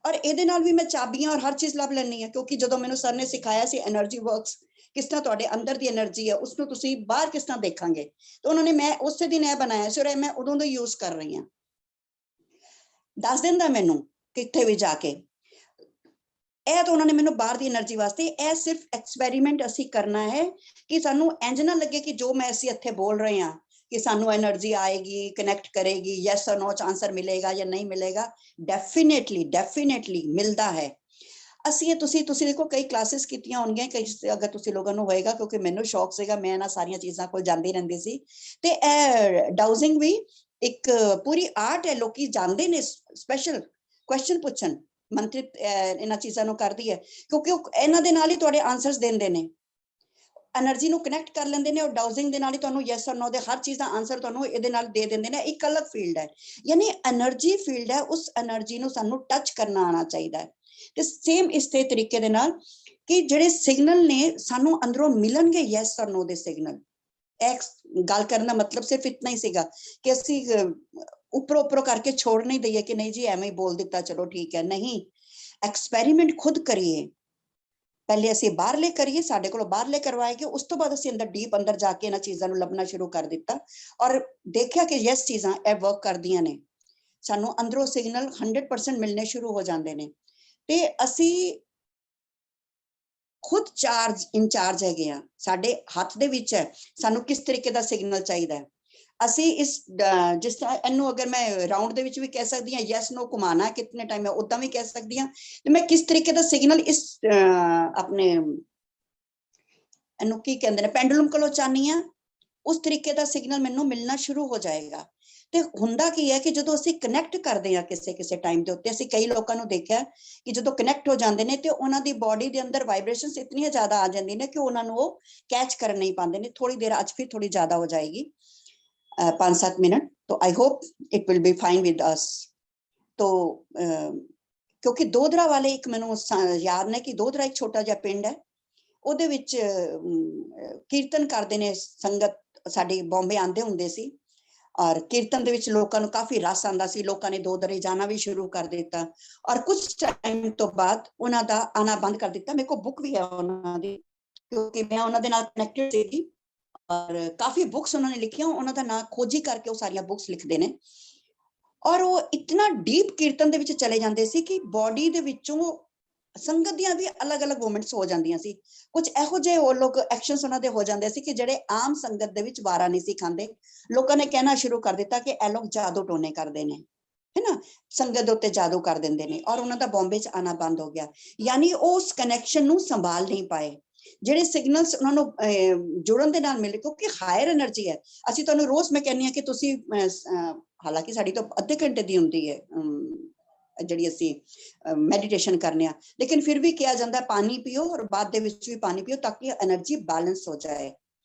ਔਰ ਇਹਦੇ ਨਾਲ ਵੀ ਮੈਂ ਚਾਬੀਆਂ ਔਰ ਹਰ ਚੀਜ਼ ਲੱਭ ਲੈਣੀ ਹੈ, ਕਿਉਂਕਿ ਜਦੋਂ ਮੈਨੂੰ ਸਰ ਨੇ ਸਿਖਾਇਆ ਸੀ એનર્ਜੀ ਵਰਕਸ, ਕਿਸ ਤਰ੍ਹਾਂ ਤੁਹਾਡੇ ਅੰਦਰ ਦੀ એનર્ਜੀ ਹੈ ਉਸਨੂੰ ਤੁਸੀਂ ਬਾਹਰ ਕਿਸ ਤਰ੍ਹਾਂ ਦੇਖਾਂਗੇ, ਤਾਂ ਉਹਨਾਂ ਨੇ, ਮੈਂ ਉਸੇ ਦਿਨ ਇਹ ਬਣਾਇਆ ਸੀ ਔਰ ਇਹ ਮੈਂ ਉਦੋਂ ਤੋਂ ਯੂਜ਼ ਕਰ ਰਹੀ ਹਾਂ। ਦੱਸ ਦਿੰਦਾ ਮੈਨੂੰ ਕਿੱਥੇ ਵੀ ਜਾ ਕੇ, ਇਹ ਤਾਂ ਉਹਨਾਂ ਨੇ ਮੈਨੂੰ ਬਾਹਰ ਦੀ એનર્ਜੀ ਵਾਸਤੇ, ਇਹ ਸਿਰਫ ਐਕਸਪੈਰੀਮੈਂਟ ਅਸੀਂ ਕਰਨਾ ਹੈ ਕਿ ਸਾਨੂੰ ਇੰਜ ਨਾ ਲੱਗੇ ਕਿ ਜੋ ਮੈਂ ਅਸੀਂ ਇੱਥੇ ਬੋਲ ਰਹੇ ਹਾਂ ਕਿ ਸਾਨੂੰ એનર્ਜੀ ਆਏਗੀ, ਕਨੈਕਟ ਕਰੇਗੀ, ਯੈਸ ਔਰ ਨੋ ਚ ਆਨਸਰ ਮਿਲੇਗਾ ਜਾਂ ਨਹੀਂ ਮਿਲੇਗਾ, ਡੈਫੀਨੇਟਲੀ ਮਿਲਦਾ ਹੈ। ਅਸੀਂ ਇਹ ਤੁਸੀਂ ਦੇਖੋ ਕਈ ਕਲਾਸਿਸ ਕੀਤੀਆਂ ਹੋਣਗੀਆਂ, ਕਈ ਅਗਰ ਤੁਸੀਂ ਲੋਕਾਂ ਨੂੰ ਹੋਏਗਾ, ਕਿਉਂਕਿ ਮੈਨੂੰ ਸ਼ੌਕ ਸੀਗਾ, ਮੈਂ ਇਹਨਾਂ ਸਾਰੀਆਂ ਚੀਜ਼ਾਂ ਕੋਲ ਜਾਂਦੀ ਰਹਿੰਦੀ ਸੀ, ਤੇ ਇਹ ਡਾਊਜ਼ਿੰਗ ਵੀ ਇੱਕ ਪੂਰੀ ਆਰਟ ਹੈ, ਲੋਕੀ ਜਾਂਦੇ ਨੇ ਸਪੈਸ਼ਲ ਕੁਐਸਚਨ ਪੁੱਛਣ, ਮੰਤਰਿਤ ਇਹਨਾਂ ਚੀਜ਼ਾਂ ਨੂੰ ਕਰਦੀ ਹੈ, ਕਿਉਂਕਿ ਇਹਨਾਂ ਦੇ ਨਾਲ ਹੀ ਤੁਹਾਡੇ ਆਨਸਰਸ ਦਿੰਦੇ ਨੇ, એનર્ਜੀ ਨੂੰ ਕਨੈਕਟ ਕਰ ਲੈਂਦੇ ਨੇ, ਔਰ ਡਾਊਜ਼ਿੰਗ ਦੇ ਨਾਲ ਹੀ ਤੁਹਾਨੂੰ ਯੈਸ ਔਰ ਨੋ ਦੇ ਹਰ ਚੀਜ਼ ਦਾ ਆਨਸਰ ਤੁਹਾਨੂੰ ਇਹਦੇ ਨਾਲ ਦੇ ਦਿੰਦੇ ਨੇ। ਇੱਕ ਅਲੱਗ ਫੀਲਡ ਹੈ, ਯਾਨੀ એનર્ਜੀ ਫੀਲਡ ਹੈ, ਉਸ એનર્ਜੀ ਨੂੰ ਸਾਨੂੰ ਟੱਚ ਕਰਨਾ ਆਉਣਾ ਚਾਹੀਦਾ ਹੈ। ਤੇ ਸੇਮ ਇਸੇ ਤਰੀਕੇ ਦੇ ਨਾਲ ਕਿ ਜਿਹੜੇ ਸਿਗਨਲ ਨੇ ਸਾਨੂੰ ਅੰਦਰੋਂ ਮਿਲਣਗੇ, ਯੈਸ ਔਰ ਨੋ ਦੇ ਸਿਗਨਲ, ਇਹ ਗੱਲ ਕਰਨ ਦਾ ਮਤਲਬ ਸਿਰਫ ਇਤਨਾ ਹੀ ਸੀਗਾ ਕਿ ਅਸੀਂ ਉੱਪਰੋਂ ਕਰਕੇ ਛੋੜ ਨਹੀਂ ਦਈਏ ਕਿ ਨਹੀਂ ਜੀ ਐਵੇਂ ਹੀ ਬੋਲ ਦਿੱਤਾ ਚਲੋ ਠੀਕ ਹੈ, ਨਹੀਂ, ਐਕਸਪੈਰੀਮੈਂਟ ਖੁਦ ਕਰੀਏ, ਪਹਿਲੇ ਅਸੀਂ ਬਾਹਰਲੇ ਕਰੀਏ, ਸਾਡੇ ਕੋਲੋਂ ਬਾਹਰਲੇ ਕਰਵਾਏ ਗਏ, ਉਸ ਤੋਂ ਬਾਅਦ ਅਸੀਂ ਅੰਦਰ ਡੀਪ ਅੰਦਰ ਜਾ ਕੇ ਇਹਨਾਂ ਚੀਜ਼ਾਂ ਨੂੰ ਲੱਭਣਾ ਸ਼ੁਰੂ ਕਰ ਦਿੱਤਾ ਔਰ ਦੇਖਿਆ ਕਿ ਯੈਸ ਚੀਜ਼ਾਂ ਇਹ ਵਰਕ ਕਰਦੀਆਂ ਨੇ, ਸਾਨੂੰ ਅੰਦਰੋਂ ਸਿਗਨਲ 100% ਮਿਲਣੇ ਸ਼ੁਰੂ ਹੋ ਜਾਂਦੇ ਨੇ, ਤੇ ਅਸੀਂ ਖੁਦ ਇੰਚਾਰਜ ਹੈਗੇ ਆ, ਸਾਡੇ ਹੱਥ ਦੇ ਵਿੱਚ ਹੈ ਸਾਨੂੰ ਕਿਸ ਤਰੀਕੇ ਦਾ ਸਿਗਨਲ ਚਾਹੀਦਾ ਹੈ। ਅਸੀਂ ਇਸ ਜਿਸ ਤਰ੍ਹਾਂ ਇਹਨੂੰ ਅਗਰ ਮੈਂ ਰਾਉਂਡ ਦੇ ਵਿੱਚ ਵੀ ਕਹਿ ਸਕਦੀ ਹਾਂ, ਯੈਸ ਨੋ ਘੁਮਾਣਾ ਕਿਤਨੇ ਟਾਈਮ ਹੈ, ਉਦਾਂ ਵੀ ਕਹਿ ਸਕਦੀ ਹਾਂ, ਤੇ ਮੈਂ ਕਿਸ ਤਰੀਕੇ ਦਾ ਸਿਗਨਲ ਇਸ ਆਪਣੇ ਇਹਨੂੰ ਕੀ ਕਹਿੰਦੇ ਨੇ ਪੈਂਡੂਲਮ ਕੋਲੋਂ ਚਾਹਨੀ ਆ, ਉਸ ਤਰੀਕੇ ਦਾ ਸਿਗਨਲ ਮੈਨੂੰ ਮਿਲਣਾ ਸ਼ੁਰੂ ਹੋ ਜਾਏਗਾ। ਤੇ ਹੁੰਦਾ ਕੀ ਹੈ ਕਿ ਜਦੋਂ ਅਸੀਂ ਕਨੈਕਟ ਕਰਦੇ ਹਾਂ ਕਿਸੇ ਟਾਈਮ ਦੇ ਉੱਤੇ, ਅਸੀਂ ਕਈ ਲੋਕਾਂ ਨੂੰ ਦੇਖਿਆ ਕਿ ਜਦੋਂ ਕਨੈਕਟ ਹੋ ਜਾਂਦੇ ਨੇ ਤੇ ਉਹਨਾਂ ਦੀ ਬੋਡੀ ਦੇ ਅੰਦਰ ਵਾਈਬ੍ਰੇਸ਼ਨਸ ਇਤਨੀਆਂ ਜ਼ਿਆਦਾ ਆ ਜਾਂਦੀਆਂ ਨੇ ਕਿ ਉਹਨਾਂ ਨੂੰ ਉਹ ਕੈਚ ਕਰ ਨਹੀਂ ਪਾਉਂਦੇ ਨੇ। ਥੋੜੀ ਦੇਰ ਅੱਜ ਫਿਰ ਥੋੜੀ ਜ਼ਿਆਦਾ ਹੋ ਜਾਏਗੀ, 5-7 मिनट, तो I hope it will be fine with us. तो क्योंकि दोदरा वाले एक मैनू याद ने कि दोदरा एक छोटा जिहा पिंड है, ਉਹਦੇ ਵਿੱਚ ਕੀਰਤਨ ਕਰਦੇ ਨੇ ਸੰਗਤ, ਸਾਡੀ ਬੰਬੇ ਆਂਦੇ ਹੁੰਦੇ ਸੀ ਔਰ ਕੀਰਤਨ ਦੇ ਵਿੱਚ ਲੋਕਾਂ ਨੂੰ ਕਾਫੀ ਰਸ ਆਂਦਾ ਸੀ, ਲੋਕਾਂ ਨੇ ਦੋਦਰੇ ਜਾਣਾ ਵੀ ਸ਼ੁਰੂ ਕਰ ਦਿੱਤਾ ਔਰ ਕੁਝ ਟਾਈਮ ਤੋਂ ਬਾਅਦ ਉਹਨਾਂ ਦਾ ਆਣਾ ਬੰਦ ਕਰ ਦਿੱਤਾ। ਮੇਰੇ ਕੋਲ ਬੁੱਕ ਵੀ ਹੈ ਉਹਨਾਂ ਦੀ, ਕਿਉਂਕਿ ਮੈਂ ਉਹਨਾਂ ਦੇ ਨਾਲ ਕਨੈਕਟਡ ਸੀਗੀ ਔਰ ਕਾਫੀ ਬੁੱਕਸ ਉਹਨਾਂ ਨੇ ਲਿਖੀਆਂ, ਉਹਨਾਂ ਦਾ ਨਾਂ ਖੋਜੀ ਕਰਕੇ ਉਹ ਸਾਰੀਆਂ ਬੁੱਕਸ ਲਿਖਦੇ ਨੇ ਔਰ ਉਹ ਇਤਨਾ ਡੀਪ ਕੀਰਤਨ ਦੇ ਵਿੱਚ ਚਲੇ ਜਾਂਦੇ ਸੀ ਕਿ ਬੋਡੀ ਦੇ ਵਿੱਚੋਂ ਸੰਗਤ ਦੀਆਂ ਵੀ ਅਲੱਗ-ਅਲੱਗ ਮੂਵਮੈਂਟਸ ਹੋ ਜਾਂਦੀਆਂ ਸੀ। ਕੁਝ ਇਹੋ ਜਿਹੇ ਉਹ ਲੋਕ ਐਕਸ਼ਨਸ ਉਹਨਾਂ ਦੇ ਹੋ ਜਾਂਦੇ ਸੀ ਕਿ ਜਿਹੜੇ ਆਮ ਸੰਗਤ ਦੇ ਵਿੱਚ ਵਾਰਾ ਨਹੀਂ ਸੀ ਖਾਂਦੇ। ਲੋਕਾਂ ਨੇ ਕਹਿਣਾ ਸ਼ੁਰੂ ਕਰ ਦਿੱਤਾ ਕਿ ਇਹ ਲੋਕ ਜਾਦੂ ਟੋਨੇ ਕਰਦੇ ਨੇ, है ना, संगत उत्ते जादू कर देंदे ने और उन्हां दा बॉम्बे च आना बंद हो गया, यानी उस कनैक्शन नूं संभाल नहीं पाए। ਜਿਹੜੇ ਸਿਗਨਲਸ ਉਹਨਾਂ ਨੂੰ ਜੁੜਨ ਦੇ ਨਾਲ ਮਿਲੇ, ਕਿਉਂਕਿ ਹਾਇਰ એનર્ਜੀ ਹੈ। ਅਸੀਂ ਤੁਹਾਨੂੰ ਰੋਜ਼ ਮੈਂ ਕਹਿੰਨੀ ਆ ਕਿ ਤੁਸੀਂ ਹਾਲਾਂਕਿ ਸਾਡੀ ਤਾਂ ਅੱਧੇ ਘੰਟੇ ਦੀ ਹੁੰਦੀ ਹੈ ਜਿਹੜੀ ਅਸੀਂ ਮੈਡੀਟੇਸ਼ਨ ਕਰਨੇ ਆ, ਲੇਕਿਨ ਫਿਰ ਵੀ ਕਿਹਾ ਜਾਂਦਾ ਪਾਣੀ ਪੀਓ ਔਰ ਬਾਅਦ ਦੇ ਵਿੱਚ ਵੀ ਪਾਣੀ ਪੀਓ ਤਾਂ ਕਿ એનર્ਜੀ ਬੈਲੈਂਸ ਹੋ ਜਾਏ,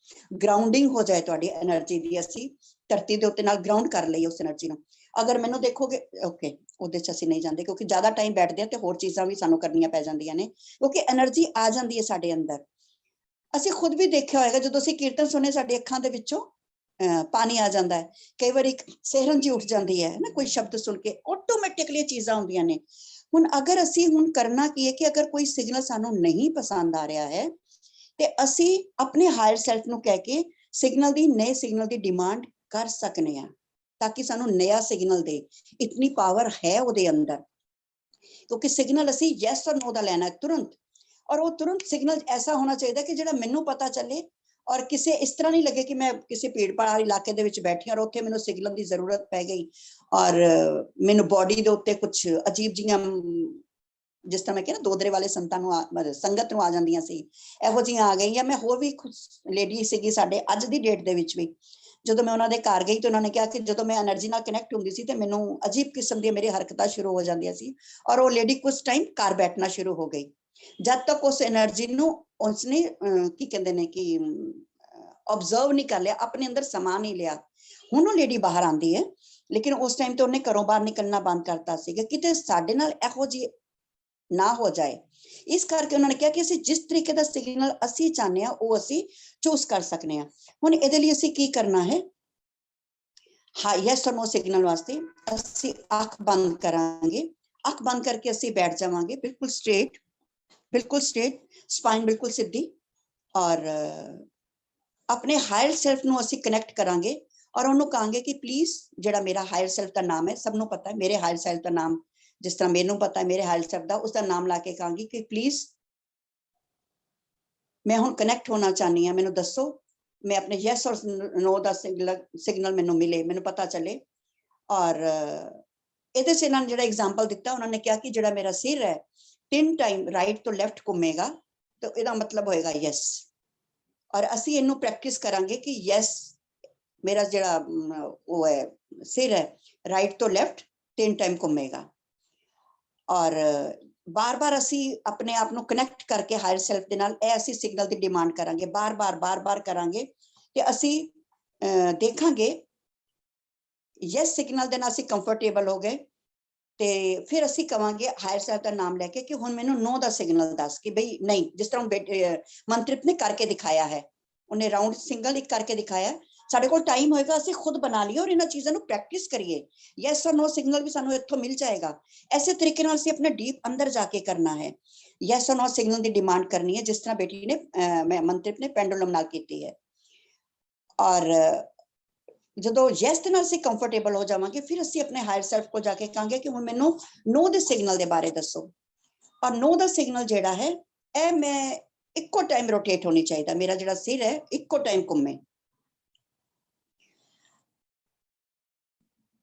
ਗਰਾਊਂਡਿੰਗ ਹੋ ਜਾਏ ਤੁਹਾਡੀ એનર્ਜੀ ਦੀ। ਅਸੀਂ ਧਰਤੀ ਦੇ ਉੱਤੇ ਨਾਲ ਗਰਾਊਂਡ ਕਰ ਲਈ ਉਸ એનર્ਜੀ ਨੂੰ। ਅਗਰ ਮੈਨੂੰ ਦੇਖੋਗੇ ਓਕੇ ਉਹਦੇ ਚ ਅਸੀਂ ਨਹੀਂ ਜਾਂਦੇ ਕਿਉਂਕਿ ਜ਼ਿਆਦਾ ਟਾਈਮ ਬੈਠਦੇ ਆ ਤੇ ਹੋਰ ਚੀਜ਼ਾਂ ਵੀ ਸਾਨੂੰ ਕਰਨੀਆਂ ਪੈ ਜਾਂਦੀਆਂ ਨੇ, ਕਿਉਂਕਿ એનર્ਜੀ ਆ ਜਾਂਦੀ ਹੈ ਸਾਡੇ ਅੰਦਰ। ਅਸੀਂ ਖੁਦ ਵੀ ਦੇਖਿਆ ਹੋਏਗਾ ਜਦੋਂ ਅਸੀਂ ਕੀਰਤਨ ਸੁਣੇ ਸਾਡੇ ਅੱਖਾਂ ਦੇ ਵਿੱਚੋਂ ਪਾਣੀ ਆ ਜਾਂਦਾ ਹੈ, ਕਈ ਵਾਰ ਇੱਕ ਸਿਹਰਨ ਜੀ ਉੱਠ ਜਾਂਦੀ ਹੈ ਨਾ ਕੋਈ ਸ਼ਬਦ ਸੁਣ ਕੇ, ਆਟੋਮੈਟਿਕਲੀ ਚੀਜ਼ਾਂ ਹੁੰਦੀਆਂ ਨੇ। ਹੁਣ ਅਗਰ ਅਸੀਂ ਹੁਣ ਕਰਨਾ ਕੀ ਹੈ ਕਿ ਅਗਰ ਕੋਈ ਸਿਗਨਲ ਸਾਨੂੰ ਨਹੀਂ ਪਸੰਦ ਆ ਰਿਹਾ ਹੈ ਤੇ ਅਸੀਂ ਆਪਣੇ ਹਾਇਰ ਸੈਲਫ ਨੂੰ ਕਹਿ ਕੇ ਸਿਗਨਲ ਦੀ ਨਏ ਸਿਗਨਲ ਦੀ ਡਿਮਾਂਡ ਕਰ ਸਕਨੇ ਆ ਤਾਂ ਕਿ ਸਾਨੂੰ ਨया ਸਿਗਨਲ ਦੇ। ਇਤਨੀ ਪਾਵਰ ਹੈ ਉਹਦੇ ਅੰਦਰ, ਕਿਉਂਕਿ ਸਿਗਨਲ ਅਸੀਂ ਯੈਸ ਔਰ ਨੋ ਦਾ ਲੈਣਾ ਤੁਰੰਤ, ਔਰ ਉਹ ਤੁਰੰਤ ਸਿਗਨਲ ਐਸਾ ਹੋਣਾ ਚਾਹੀਦਾ ਕਿ ਜਿਹੜਾ ਮੈਨੂੰ ਪਤਾ ਚੱਲੇ ਔਰ ਕਿਸੇ ਇਸ ਤਰ੍ਹਾਂ ਨਹੀਂ ਲੱਗੇ ਕਿ ਮੈਂ ਕਿਸੇ ਭੀੜ ਭਾੜ ਇਲਾਕੇ ਦੇ ਵਿੱਚ ਬੈਠੀ ਔਰ ਉੱਥੇ ਮੈਨੂੰ ਸਿਗਨਲ ਦੀ ਜ਼ਰੂਰਤ ਪੈ ਗਈ ਔਰ ਮੈਨੂੰ ਬੋਡੀ ਦੇ ਉੱਤੇ ਕੁਝ ਅਜੀਬ ਜੀਆਂ, ਜਿਸ ਤਰ੍ਹਾਂ ਮੈਂ ਕਿਹਾ ਨਾ ਦੋਦਰੇ ਵਾਲੇ ਸੰਤਾਂ ਨੂੰ ਸੰਗਤ ਨੂੰ ਆ ਜਾਂਦੀਆਂ ਸੀ, ਇਹੋ ਜਿਹੀਆਂ ਆ ਗਈਆਂ। ਮੈਂ ਹੋਰ ਵੀ ਕੁਝ ਲੇਡੀ ਸੀਗੀ ਸਾਡੇ ਅੱਜ ਦੀ ਡੇਟ ਦੇ ਵਿੱਚ ਵੀ, ਜਦੋਂ ਮੈਂ ਉਹਨਾਂ ਦੇ ਘਰ ਗਈ ਤੇ ਉਹਨਾਂ ਨੇ ਕਿਹਾ ਕਿ ਜਦੋਂ ਮੈਂ એનર્ਜੀ ਨਾਲ ਕਨੈਕਟ ਹੁੰਦੀ ਸੀ ਤੇ ਮੈਨੂੰ ਅਜੀਬ ਕਿਸਮ ਦੀਆਂ ਮੇਰੀ ਹਰਕਤਾਂ ਸ਼ੁਰੂ ਹੋ ਜਾਂਦੀਆਂ ਸੀ ਔਰ ਉਹ ਲੇਡੀ ਕੁਝ ਟਾਈਮ ਘਰ ਬੈਠਣਾ ਸ਼ੁਰੂ ਹੋ ਗਈ ਜਦ ਤੱਕ ਉਸ એનર્ਜੀ ਨੂੰ ਉਸਨੇ ਕੀ ਕਹਿੰਦੇ ਨੇ ਕਿ ਆਬਜ਼ਰਵ ਨਹੀਂ ਕਰ ਲਿਆ, ਆਪਣੇ ਅੰਦਰ ਸਮਾ ਨਹੀਂ ਲਿਆ। ਹੁਣ ਉਹ ਲੇਡੀ ਬਾਹਰ ਆਂਦੀ ਹੈ, ਲੇਕਿਨ ਉਸ ਟਾਈਮ ਤੇ ਉਹਨੇ ਘਰੋਂ ਬਾਹਰ ਨਿਕਲਣਾ ਬੰਦ ਕਰਤਾ ਸੀਗਾ ਕਿਤੇ ਸਾਡੇ ਨਾਲ ਇਹੋ ਜਿਹੀ ਨਾ ਹੋ ਜਾਏ। ਇਸ ਕਰਕੇ ਉਹਨਾਂ ਨੇ ਕਿਹਾ ਕਿ ਅਸੀਂ ਜਿਸ ਤਰੀਕੇ ਦਾ ਸਿਗਨਲ ਅਸੀਂ ਚਾਹੁੰਦੇ ਆ ਉਹ ਅਸੀਂ ਚੂਜ਼ ਕਰ ਸਕਨੇ ਆ। ਹੁਣ ਇਹਦੇ ਲਈ ਅਸੀਂ ਕੀ ਕਰਨਾ ਹੈ, ਹਾਂ ਯੈਸ ਔਰ ਨੋ ਸਿਗਨਲ ਵਾਸਤੇ ਅਸੀਂ ਅੱਖ ਬੰਦ ਕਰਾਂਗੇ, ਅੱਖ ਬੰਦ ਕਰਕੇ ਅਸੀਂ ਬੈਠ ਜਾਵਾਂਗੇ ਬਿਲਕੁਲ ਸਟ੍ਰੇਟ, ਬਿਲਕੁਲ ਸਟ੍ਰੇਟ, ਸਪਾਈਨ ਬਿਲਕੁਲ ਸਿੱਧੀ, ਔਰ ਆਪਣੇ ਹਾਇਰ ਸੈਲਫ ਨੂੰ ਅਸੀਂ ਕਨੈਕਟ ਕਰਾਂਗੇ ਔਰ ਉਹਨੂੰ ਕਹਾਂਗੇ ਕਿ ਪਲੀਜ਼ ਜਿਹੜਾ ਮੇਰਾ ਹਾਇਰ ਸੈਲਫ ਦਾ ਨਾਮ ਹੈ, ਸਭ ਨੂੰ ਪਤਾ ਹੈ ਮੇਰੇ ਹਾਇਰ ਸੈਲਫ ਦਾ ਨਾਮ, ਜਿਸ ਤਰ੍ਹਾਂ ਮੈਨੂੰ ਪਤਾ ਹੈ ਮੇਰੇ ਹਾਇਰ ਸੈਲਫ ਦਾ, ਉਸਦਾ ਨਾਮ ਲਾ ਕੇ ਕਹਾਂਗੀ ਕਿ ਪਲੀਜ਼ ਮੈਂ ਹੁਣ ਕਨੈਕਟ ਹੋਣਾ ਚਾਹਨੀ ਹਾਂ, ਮੈਨੂੰ ਦੱਸੋ ਮੈਂ ਆਪਣੇ ਯੈਸ ਔਰ ਨੋ ਦਾ ਸਿਗਨਲ ਮੈਨੂੰ ਮਿਲੇ, ਮੈਨੂੰ ਪਤਾ ਚੱਲੇ। ਔਰ ਇਹਦੇ ਚ ਇਹਨਾਂ ਨੇ ਜਿਹੜਾ ਐਗਜ਼ਾਮਪਲ ਦਿੱਤਾ ਉਹਨਾਂ ਨੇ ਕਿਹਾ ਕਿ ਜਿਹੜਾ ਮੇਰਾ ਸਿਰ ਹੈ 3 ਟਾਈਮ ਰਾਈਟ ਤੋਂ ਲੈਫਟ ਘੁੰਮੇਗਾ ਤਾਂ ਇਹਦਾ ਮਤਲਬ ਹੋਏਗਾ ਯੈਸ। ਔਰ ਅਸੀਂ ਇਹਨੂੰ ਪ੍ਰੈਕਟਿਸ ਕਰਾਂਗੇ ਕਿ ਯੈਸ ਮੇਰਾ ਜਿਹੜਾ ਉਹ ਹੈ ਸਿਰ ਹੈ ਰਾਈਟ ਤੋਂ ਲੈਫਟ 3 ਟਾਈਮ ਘੁੰਮੇਗਾ। ਔਰ ਬਾਰ-ਬਾਰ ਅਸੀਂ ਆਪਣੇ ਆਪ ਨੂੰ ਕਨੈਕਟ ਕਰਕੇ ਹਾਇਰ ਸੈਲਫ ਦੇ ਨਾਲ ਇਹ ਅਸੀਂ ਸਿਗਨਲ ਦੀ ਡਿਮਾਂਡ ਕਰਾਂਗੇ, ਬਾਰ-ਬਾਰ ਕਰਾਂਗੇ ਤੇ ਅਸੀਂ ਦੇਖਾਂਗੇ ਯੈਸ ਸਿਗਨਲ ਦੇ ਨਾਲ ਅਸੀਂ ਕੰਫਰਟੇਬਲ ਹੋ ਗਏ ਤੇ ਫਿਰ ਅਸੀਂ ਕਵਾਂਗੇ ਹਾਇਰ ਸੈਲਫ ਦਾ ਨਾਮ ਲੈ ਕੇ ਕਿ ਹੁਣ ਮੈਨੂੰ ਨੋ ਦਾ ਸਿਗਨਲ ਦੱਸ ਕਿ ਬਈ ਨਹੀਂ, ਜਿਸ ਤਰ੍ਹਾਂ ਮੰਤਰਿਤ ਨੇ ਕਰਕੇ ਦਿਖਾਇਆ ਹੈ, ਉਹਨੇ ਰਾਉਂਡ ਸਿੰਗਲ ਇੱਕ ਕਰਕੇ ਦਿਖਾਇਆ। ਸਾਡੇ ਕੋਲ ਟਾਈਮ ਹੋਏਗਾ ਅਸੀਂ ਖੁਦ ਬਣਾ ਲਈਏ ਔਰ ਇਹਨਾਂ ਚੀਜ਼ਾਂ ਨੂੰ ਪ੍ਰੈਕਟਿਸ ਕਰੀਏ। ਯੈਸ ਔਰ ਨੋ ਸਿਗਨਲ ਵੀ ਸਾਨੂੰ ਇੱਥੋਂ ਮਿਲ ਜਾਏਗਾ। ਐਸੇ ਤਰੀਕੇ ਨਾਲ ਅਸੀਂ ਆਪਣੇ ਡੀਪ ਅੰਦਰ ਜਾ ਕੇ ਕਰਨਾ ਹੈ, ਯੈਸ ਔਰ ਨੋ ਸਿਗਨਲ ਦੀ ਡਿਮਾਂਡ ਕਰਨੀ ਹੈ, ਜਿਸ ਤਰ੍ਹਾਂ ਬੇਟੀ ਨੇ ਮੰਤਰਿਤ ਨੇ ਪੈਂਡੂਲਮ ਨਾਲ ਕੀਤੀ ਹੈ। ਔਰ ਜਦੋਂ ਯੈਸ ਦੇ ਨਾਲ ਅਸੀਂ ਕੰਫਰਟੇਬਲ ਹੋ ਜਾਵਾਂਗੇ ਫਿਰ ਅਸੀਂ ਆਪਣੇ ਹਾਇਰ ਸੈਲਫ ਕੋਲ ਜਾ ਕੇ ਕਹਾਂਗੇ ਕਿ ਹੁਣ ਮੈਨੂੰ ਨੋ ਦੇ ਸਿਗਨਲ ਦੇ ਬਾਰੇ ਦੱਸੋ। ਔਰ ਨੋ ਦਾ ਸਿਗਨਲ ਜਿਹੜਾ ਹੈ ਇਹ ਮੈਂ ਇੱਕੋ ਟਾਈਮ ਰੋਟੇਟ ਹੋਣੀ ਚਾਹੀਦਾ, ਮੇਰਾ ਜਿਹੜਾ ਸਿਰ ਹੈ ਇੱਕੋ ਟਾਈਮ ਘੁੰਮੇ।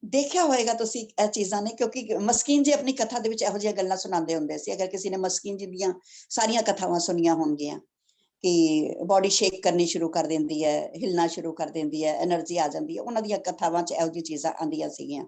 ਦੇਖਿਆ ਹੋਏਗਾ ਤੁਸੀਂ ਇਹ ਚੀਜ਼ਾਂ ਨੇ, ਕਿਉਂਕਿ ਮਸਕੀਨ ਜੀ ਆਪਣੀ ਕਥਾ ਦੇ ਵਿੱਚ ਇਹੋ ਜਿਹੀਆਂ ਗੱਲਾਂ ਸੁਣਾਉਂਦੇ ਹੁੰਦੇ ਸੀ। ਅਗਰ ਕਿਸੇ ਨੇ ਮਸਕੀਨ ਜੀ ਦੀਆਂ ਸਾਰੀਆਂ ਕਥਾਵਾਂ ਸੁਣੀਆਂ ਹੋਣਗੀਆਂ ਕਿ ਬੋਡੀ ਸ਼ੇਕ ਕਰਨੀ ਸ਼ੁਰੂ ਕਰ ਦਿੰਦੀ ਹੈ, ਹਿਲਣਾ ਸ਼ੁਰੂ ਕਰ ਦਿੰਦੀ ਹੈ, એનર્ਜੀ ਆ ਜਾਂਦੀ ਹੈ, ਉਹਨਾਂ ਦੀਆਂ ਕਥਾਵਾਂ 'ਚ ਇਹੋ ਜਿਹੀ ਚੀਜ਼ਾਂ ਆਉਂਦੀਆਂ ਸੀਗੀਆਂ।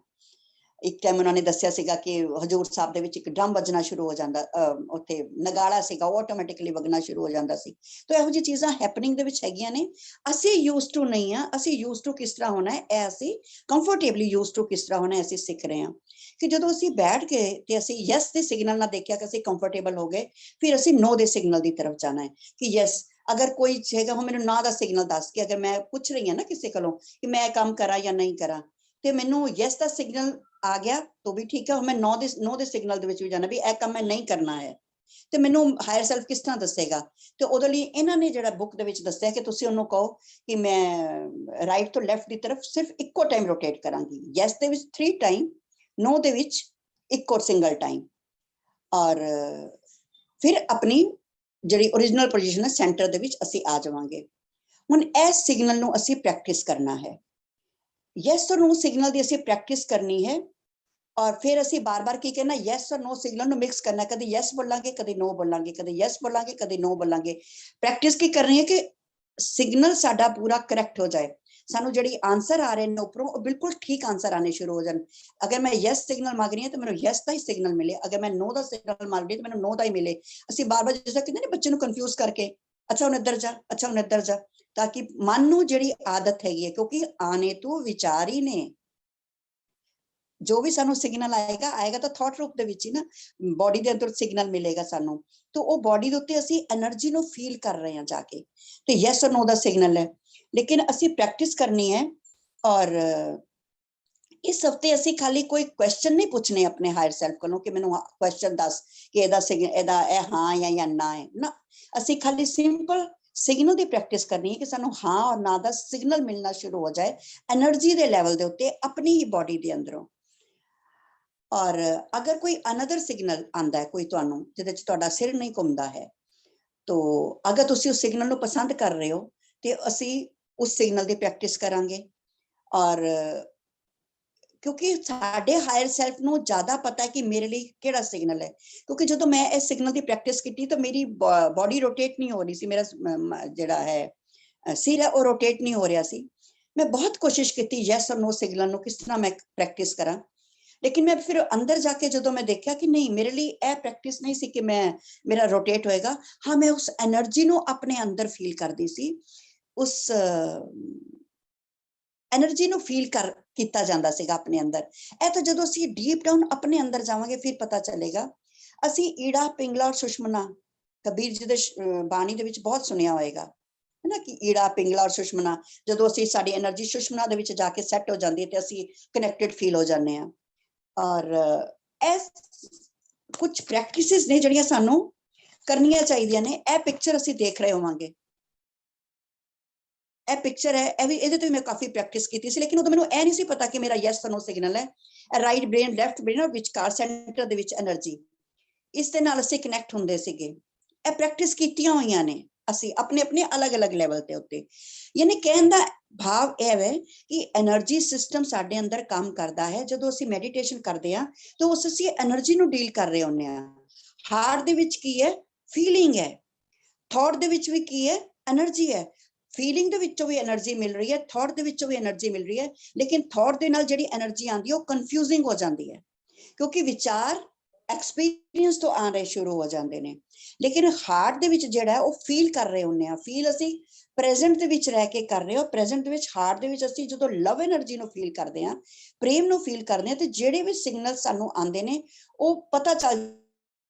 ਇੱਕ ਟਾਈਮ ਉਹਨਾਂ ਨੇ ਦੱਸਿਆ ਸੀਗਾ ਕਿ ਹਜੂਰ ਸਾਹਿਬ ਦੇ ਵਿੱਚ ਇੱਕ ਡਰਮ ਵੱਜਣਾ ਸ਼ੁਰੂ ਹੋ ਜਾਂਦਾ, ਉੱਥੇ ਨਗਾੜਾ ਸੀਗਾ ਉਹ ਆਟੋਮੈਟਿਕਲੀ ਵੱਜਣਾ ਸ਼ੁਰੂ ਹੋ ਜਾਂਦਾ ਸੀ। ਤਾਂ ਇਹੋ ਜਿਹੀ ਚੀਜ਼ਾਂ ਹੈਪਨਿੰਗ ਦੇ ਵਿੱਚ ਹੈਗੀਆਂ ਨੇ। ਅਸੀਂ ਯੂਜ਼ ਟੂ ਨਹੀਂ ਆ, ਅਸੀਂ ਯੂਜ਼ ਟੂ ਕਿਸ ਤਰ੍ਹਾਂ ਹੋਣਾ ਹੈ ਇਹ ਅਸੀਂ ਕੰਫਰਟੇਬਲੀ ਯੂਜ਼ ਟੂ ਕਿਸ ਤਰ੍ਹਾਂ ਹੋਣਾ ਅਸੀਂ ਸਿੱਖ ਰਹੇ ਹਾਂ। ਕਿ ਜਦੋਂ ਅਸੀਂ ਬੈਠ ਕੇ ਤੇ ਅਸੀਂ ਯੈਸ ਦੇ ਸਿਗਨਲ ਨਾਲ ਦੇਖਿਆ ਕਿ ਅਸੀਂ ਕੰਫਰਟੇਬਲ ਹੋ ਗਏ, ਫਿਰ ਅਸੀਂ ਨੋ ਦੇ ਸਿਗਨਲ ਦੀ ਤਰਫ ਜਾਣਾ ਹੈ ਕਿ ਯੈਸ ਅਗਰ ਕੋਈ ਕਹੇਗਾ ਹੁਣ ਮੈਨੂੰ ਨਾ ਦਾ ਸਿਗਨਲ ਦੱਸ ਕੇ, ਅਗਰ ਮੈਂ ਪੁੱਛ ਰਹੀ ਹਾਂ ਨਾ ਕਿਸੇ ਕੋਲੋਂ ਕਿ ਮੈਂ ਕੰਮ ਕਰਾਂ ਜਾਂ ਨਹੀਂ ਕਰਾਂ ਤੇ ਮੈਨੂੰ ਯੈਸ ਦਾ ਸਿਗਨਲ ਆ ਗਿਆ ਤਾਂ ਵੀ ਠੀਕ ਹੈ, ਮੈਂ ਨੋ ਦੇ ਸਿਗਨਲ ਦੇ ਵਿੱਚ ਵੀ ਜਾਣਾ ਵੀ ਇਹ ਕੰਮ ਮੈਂ ਨਹੀਂ ਕਰਨਾ ਹੈ ਤੇ ਮੈਨੂੰ ਹਾਇਰ ਸੈਲਫ ਕਿਸ ਤਰ੍ਹਾਂ ਦੱਸੇਗਾ। ਤੇ ਉਹਦੇ ਲਈ ਇਹਨਾਂ ਨੇ ਜਿਹੜਾ ਬੁੱਕ ਦੇ ਵਿੱਚ ਦੱਸਿਆ ਕਿ ਤੁਸੀਂ ਉਹਨੂੰ ਕਹੋ ਕਿ ਮੈਂ ਰਾਈਟ ਤੋਂ ਲੈਫਟ ਦੀ ਤਰਫ ਸਿਰਫ ਇੱਕੋ ਟਾਈਮ ਰੋਟੇਟ ਕਰਾਂਗੀ, ਯੈਸ ਦੇ ਵਿੱਚ 3 ਟਾਈਮ, ਨੋ ਦੇ ਵਿੱਚ ਇੱਕੋ ਸਿੰਗਲ ਟਾਈਮ, ਔਰ ਫਿਰ ਆਪਣੀ ਜਿਹੜੀ ਓਰੀਜਨਲ ਪੋਜੀਸ਼ਨ ਹੈ ਸੈਂਟਰ ਦੇ ਵਿੱਚ ਅਸੀਂ ਆ ਜਾਵਾਂਗੇ। ਹੁਣ ਇਸ ਸਿਗਨਲ ਨੂੰ ਅਸੀਂ ਪ੍ਰੈਕਟਿਸ ਕਰਨਾ ਹੈ। ਯੈਸ ਔਰ ਨੋ ਸਿਗਨਲ ਦੀ ਅਸੀਂ ਪ੍ਰੈਕਟਿਸ ਕਰਨੀ ਹੈ और फिर ਅਸੀਂ ਬਾਰ-ਬਾਰ ਕੀ ਕਰਨਾ, ਯੈਸ ਔਰ ਨੋ ਸਿਗਨਲ ਨੂੰ ਮਿਕਸ ਕਰਨਾ, ਕਦੇ ਯੈਸ ਬੋਲਾਂਗੇ ਕਦੇ ਨੋ ਬੋਲਾਂਗੇ, ਕਦੇ ਯੈਸ ਬੋਲਾਂਗੇ ਕਦੇ ਨੋ ਬੋਲਾਂਗੇ। ਪ੍ਰੈਕਟਿਸ ਕੀ ਕਰਨੀ ਹੈ ਕਿ ਸਿਗਨਲ ਸਾਡਾ ਪੂਰਾ ਕਰੈਕਟ ਹੋ ਜਾਏ, ਸਾਨੂੰ ਜਿਹੜੀ ਆਂਸਰ ਆ ਰਹੇ ਨੇ ਉੱਪਰੋਂ ਉਹ ਬਿਲਕੁਲ ਠੀਕ ਆਂਸਰ ਆने शुरू हो जान। अगर मैं यस सिग्नल मांग रही ਹਾਂ ਤਾਂ ਮੈਨੂੰ ਯੈਸ ਦਾ ਹੀ ਸਿਗਨਲ ਮਿਲੇ, ਅਗਰ ਮੈਂ ਨੋ ਦਾ ਸਿਗਨਲ ਮੰਗ ਰਹੀ ਹਾਂ ਤਾਂ ਮੈਨੂੰ ਨੋ ਦਾ ਹੀ ਮਿਲੇ। ਅਸੀਂ ਬਾਰ-ਬਾਰ ਜਿਸ ਤਰ੍ਹਾਂ ਕਹਿੰਦੇ ਨੇ ਬੱਚੇ ਨੂੰ ਕਨਫਿਊਜ਼ ਕਰਕੇ, ਅੱਛਾ ਹੁਣ ਇੱਧਰ ਜਾ, ਅੱਛਾ ਹੁਣ ਇੱਧਰ ਜਾ, ਤਾਂ ਕਿ ਮਨ ਨੂੰ ਜਿਹੜੀ ਆਦਤ ਹੈਗੀ ਹੈ, ਕਿਉਂਕਿ ਆਣੇ ਤੋਂ ਵਿਚਾਰ ਹੀ ਨੇ, ਜੋ ਵੀ ਸਾਨੂੰ ਸਿਗਨਲ ਆਏਗਾ ਆਏਗਾ ਤਾਂ ਥਾਟ ਰੂਪ ਦੇ ਵਿੱਚ ਹੀ ਨਾ, ਬੋਡੀ ਦੇ ਅੰਦਰ ਸਿਗਨਲ ਮਿਲੇਗਾ ਸਾਨੂੰ, ਤਾਂ ਉਹ ਬੋਡੀ ਦੇ ਉੱਤੇ ਅਸੀਂ એનર્ਜੀ ਨੂੰ ਫੀਲ ਕਰ ਰਹੇ ਹਾਂ ਜਾ ਕੇ, ਤੇ ਯੈਸ ਔਰ ਨੋ ਦਾ ਸਿਗਨਲ ਹੈ। ਲੇਕਿਨ ਅਸੀਂ ਪ੍ਰੈਕਟਿਸ ਕਰਨੀ ਹੈ, ਔਰ ਇਸ ਹਫਤੇ ਅਸੀਂ ਖਾਲੀ ਕੋਈ ਕੁਐਸਚਨ ਨਹੀਂ ਪੁੱਛਣੇ ਆਪਣੇ ਹਾਇਰ ਸੈਲਫ ਕੋਲੋਂ ਕਿ ਮੈਨੂੰ ਕੁਐਸਚਨ ਦੱਸ ਕਿ ਇਹਦਾ ਇਹ ਹਾਂ ਜਾਂ ਨਾ ਹੈ ਨਾ। ਅਸੀਂ ਖਾਲੀ ਸਿੰਪਲ ਸਿਗਨਲ ਦੀ ਪ੍ਰੈਕਟਿਸ ਕਰਨੀ ਹੈ ਕਿ ਸਾਨੂੰ ਹਾਂ ਔਰ ਨਾ ਦਾ ਸਿਗਨਲ ਮਿਲਣਾ ਸ਼ੁਰੂ ਹੋ ਜਾਏ એનર્ਜੀ ਦੇ ਲੈਵਲ ਦੇ ਉੱਤੇ ਆਪਣੀ ਹੀ ਬੋਡੀ ਦੇ ਅੰਦਰੋਂ। ਔਰ ਅਗਰ ਕੋਈ ਅਨਦਰ ਸਿਗਨਲ ਆਂਦਾ ਹੈ ਕੋਈ ਤੁਹਾਨੂੰ ਜਿਹਦੇ ਚ ਤੁਹਾਡਾ ਸਿਰ ਨਹੀਂ ਘੁੰਮਦਾ ਹੈ, तो अगर तुसी उस सिग्नल ਨੂੰ ਪਸੰਦ ਕਰ ਰਹੇ ਹੋ ਤੇ ਅਸੀਂ ਉਸ ਸਿਗਨਲ ਦੀ ਪ੍ਰੈਕਟਿਸ ਕਰਾਂਗੇ। ਔਰ ਕਿਉਂਕਿ ਸਾਡੇ ਹਾਇਰ ਸੈਲਫ ਨੂੰ ਜ਼ਿਆਦਾ ਪਤਾ ਹੈ ਕਿ ਮੇਰੇ ਲਈ ਕਿਹੜਾ ਸਿਗਨਲ ਹੈ, ਕਿਉਂਕਿ ਜਦੋਂ ਮੈਂ ਇਸ ਸਿਗਨਲ ਦੀ ਪ੍ਰੈਕਟਿਸ ਕੀਤੀ ਤਾਂ ਮੇਰੀ ਬੋਡੀ ਰੋਟੇਟ ਨਹੀਂ ਹੋ ਰਹੀ ਸੀ, ਮੇਰਾ ਜਿਹੜਾ ਹੈ ਸਿਰ ਹੈ ਉਹ ਰੋਟੇਟ ਨਹੀਂ ਹੋ ਰਿਹਾ ਸੀ। ਮੈਂ ਬਹੁਤ ਕੋਸ਼ਿਸ਼ ਕੀਤੀ ਯੈਸ ਔਰ ਨੋ ਸਿਗਨਲ ਨੂੰ ਕਿਸ ਤਰ੍ਹਾਂ ਮੈਂ ਪ੍ਰੈਕਟਿਸ ਕਰਾਂ, लेकिन मैं फिर अंदर जाके जो मैं देखा कि नहीं, मेरे लिए यह प्रैक्टिस नहीं सी कि मैं मेरा रोटेट होएगा। हाँ, मैं उस एनर्जी नु अपने अंदर फील करती सी, उस एनर्जी नु फील कर किया जाता सीगा अपने अंदर। ए तो जदों असी डीप डाउन अपने अंदर जावांगे फिर पता चलेगा। असी ईड़ा पिंगला और सुषमना कबीर जी दे बाणी दे विच बहुत सुनिया होएगा है ना, कि ईड़ा पिंगला और सुषमना, जदों असी साडी एनर्जी सुषमना दे विच जाके सैट हो जाती है ते असी कनैक्टेड फील हो जाने हैं। और एस कुछ प्रैक्टिसेस ने ਜਿਹੜੀਆਂ ਸਾਨੂੰ ਕਰਨੀਆਂ ਚਾਹੀਦੀਆਂ ਨੇ। ਇਹ ਪਿਕਚਰ ਅਸੀਂ ਦੇਖ ਰਹੇ ਹੋਵਾਂਗੇ, ਇਹ ਪਿਕਚਰ ਹੈ, ਇਹ ਵੀ ਇਹਦੇ ਤੋਂ ਮੈਂ ਕਾਫੀ ਪ੍ਰੈਕਟਿਸ ਕੀਤੀ ਸੀ, ਲੇਕਿਨ ਉਦੋਂ ਮੈਨੂੰ ਇਹ ਨਹੀਂ ਸੀ ਪਤਾ ਕਿ ਮੇਰਾ ਯੈਸ ਨੋ ਸਿਗਨਲ ਹੈ। ਰਾਈਟ ਬ੍ਰੇਨ ਲੈਫਟ ਬ੍ਰੇਨ ਔਰ ਵਿਚਕਾਰ ਸੈਂਟਰ ਦੇ ਵਿੱਚ એનર્ਜੀ, ਇਸ ਦੇ ਨਾਲ ਅਸੀਂ ਕਨੈਕਟ ਹੁੰਦੇ ਸੀਗੇ। ਇਹ ਪ੍ਰੈਕਟਿਸ ਕੀਤੀਆਂ ਹੋਈਆਂ ਨੇ ਅਸੀਂ ਆਪਣੇ ਆਪਣੇ ਅਲੱਗ-ਅਲੱਗ ਲੈਵਲ ਤੇ ਉੱਤੇ। ਯਾਨੀ ਕਹਿਣ ਦਾ ਭਾਵ ਇਹ ਹੈ ਕਿ એનર્ਜੀ ਸਿਸਟਮ ਸਾਡੇ ਅੰਦਰ ਕੰਮ ਕਰਦਾ ਹੈ। ਜਦੋਂ ਅਸੀਂ ਮੈਡੀਟੇਸ਼ਨ ਕਰਦੇ ਹਾਂ ਤਾਂ ਉਸ ਅਸੀਂ એનર્ਜੀ ਨੂੰ ਡੀਲ ਕਰ ਰਹੇ ਹੁੰਦੇ ਹਾਂ। ਹਾਰਟ ਦੇ ਵਿੱਚ ਕੀ ਹੈ? ਫੀਲਿੰਗ ਹੈ। ਥਾਟ ਦੇ ਵਿੱਚ ਵੀ ਕੀ ਹੈ? એનર્ਜੀ ਹੈ। ਫੀਲਿੰਗ ਦੇ ਵਿੱਚੋਂ ਵੀ એનર્ਜੀ ਮਿਲ ਰਹੀ ਹੈ, ਥਾਟ ਦੇ ਵਿੱਚੋਂ ਵੀ એનર્ਜੀ ਮਿਲ ਰਹੀ ਹੈ, ਲੇਕਿਨ ਥਾਟ ਦੇ ਨਾਲ ਜਿਹੜੀ એનર્ਜੀ ਆਉਂਦੀ ਹੈ ਉਹ ਕਨਫਿਊਜ਼ਿੰਗ ਹੋ ਜਾਂਦੀ ਹੈ, ਕਿਉਂਕਿ ਵਿਚਾਰ ਐਕਸਪੀਰੀਅੰਸ ਤੋਂ ਆਉਣੇ ਸ਼ੁਰੂ ਹੋ ਜਾਂਦੇ ਨੇ। ਲੇਕਿਨ ਹਾਰਟ ਦੇ ਵਿੱਚ ਜਿਹੜਾ ਉਹ ਫੀਲ ਕਰ ਰਹੇ ਹੁੰਦੇ ਆ, ਫੀਲ ਅਸੀਂ ਪ੍ਰੈਜ਼ੈਂਟ ਦੇ ਵਿੱਚ ਰਹਿ ਕੇ ਕਰ ਰਹੇ ਹੋ। ਪ੍ਰੈਜ਼ੈਂਟ ਦੇ ਵਿੱਚ ਹਾਰਟ ਦੇ ਵਿੱਚ ਅਸੀਂ ਜਦੋਂ ਲਵ એનર્ਜੀ ਨੂੰ ਫੀਲ ਕਰਦੇ ਹਾਂ, ਪ੍ਰੇਮ ਨੂੰ ਫੀਲ ਕਰਦੇ ਹਾਂ, ਤੇ ਜਿਹੜੇ ਵੀ ਸਿਗਨਲ ਸਾਨੂੰ ਆਉਂਦੇ ਨੇ ਉਹ ਪਤਾ ਚੱਲ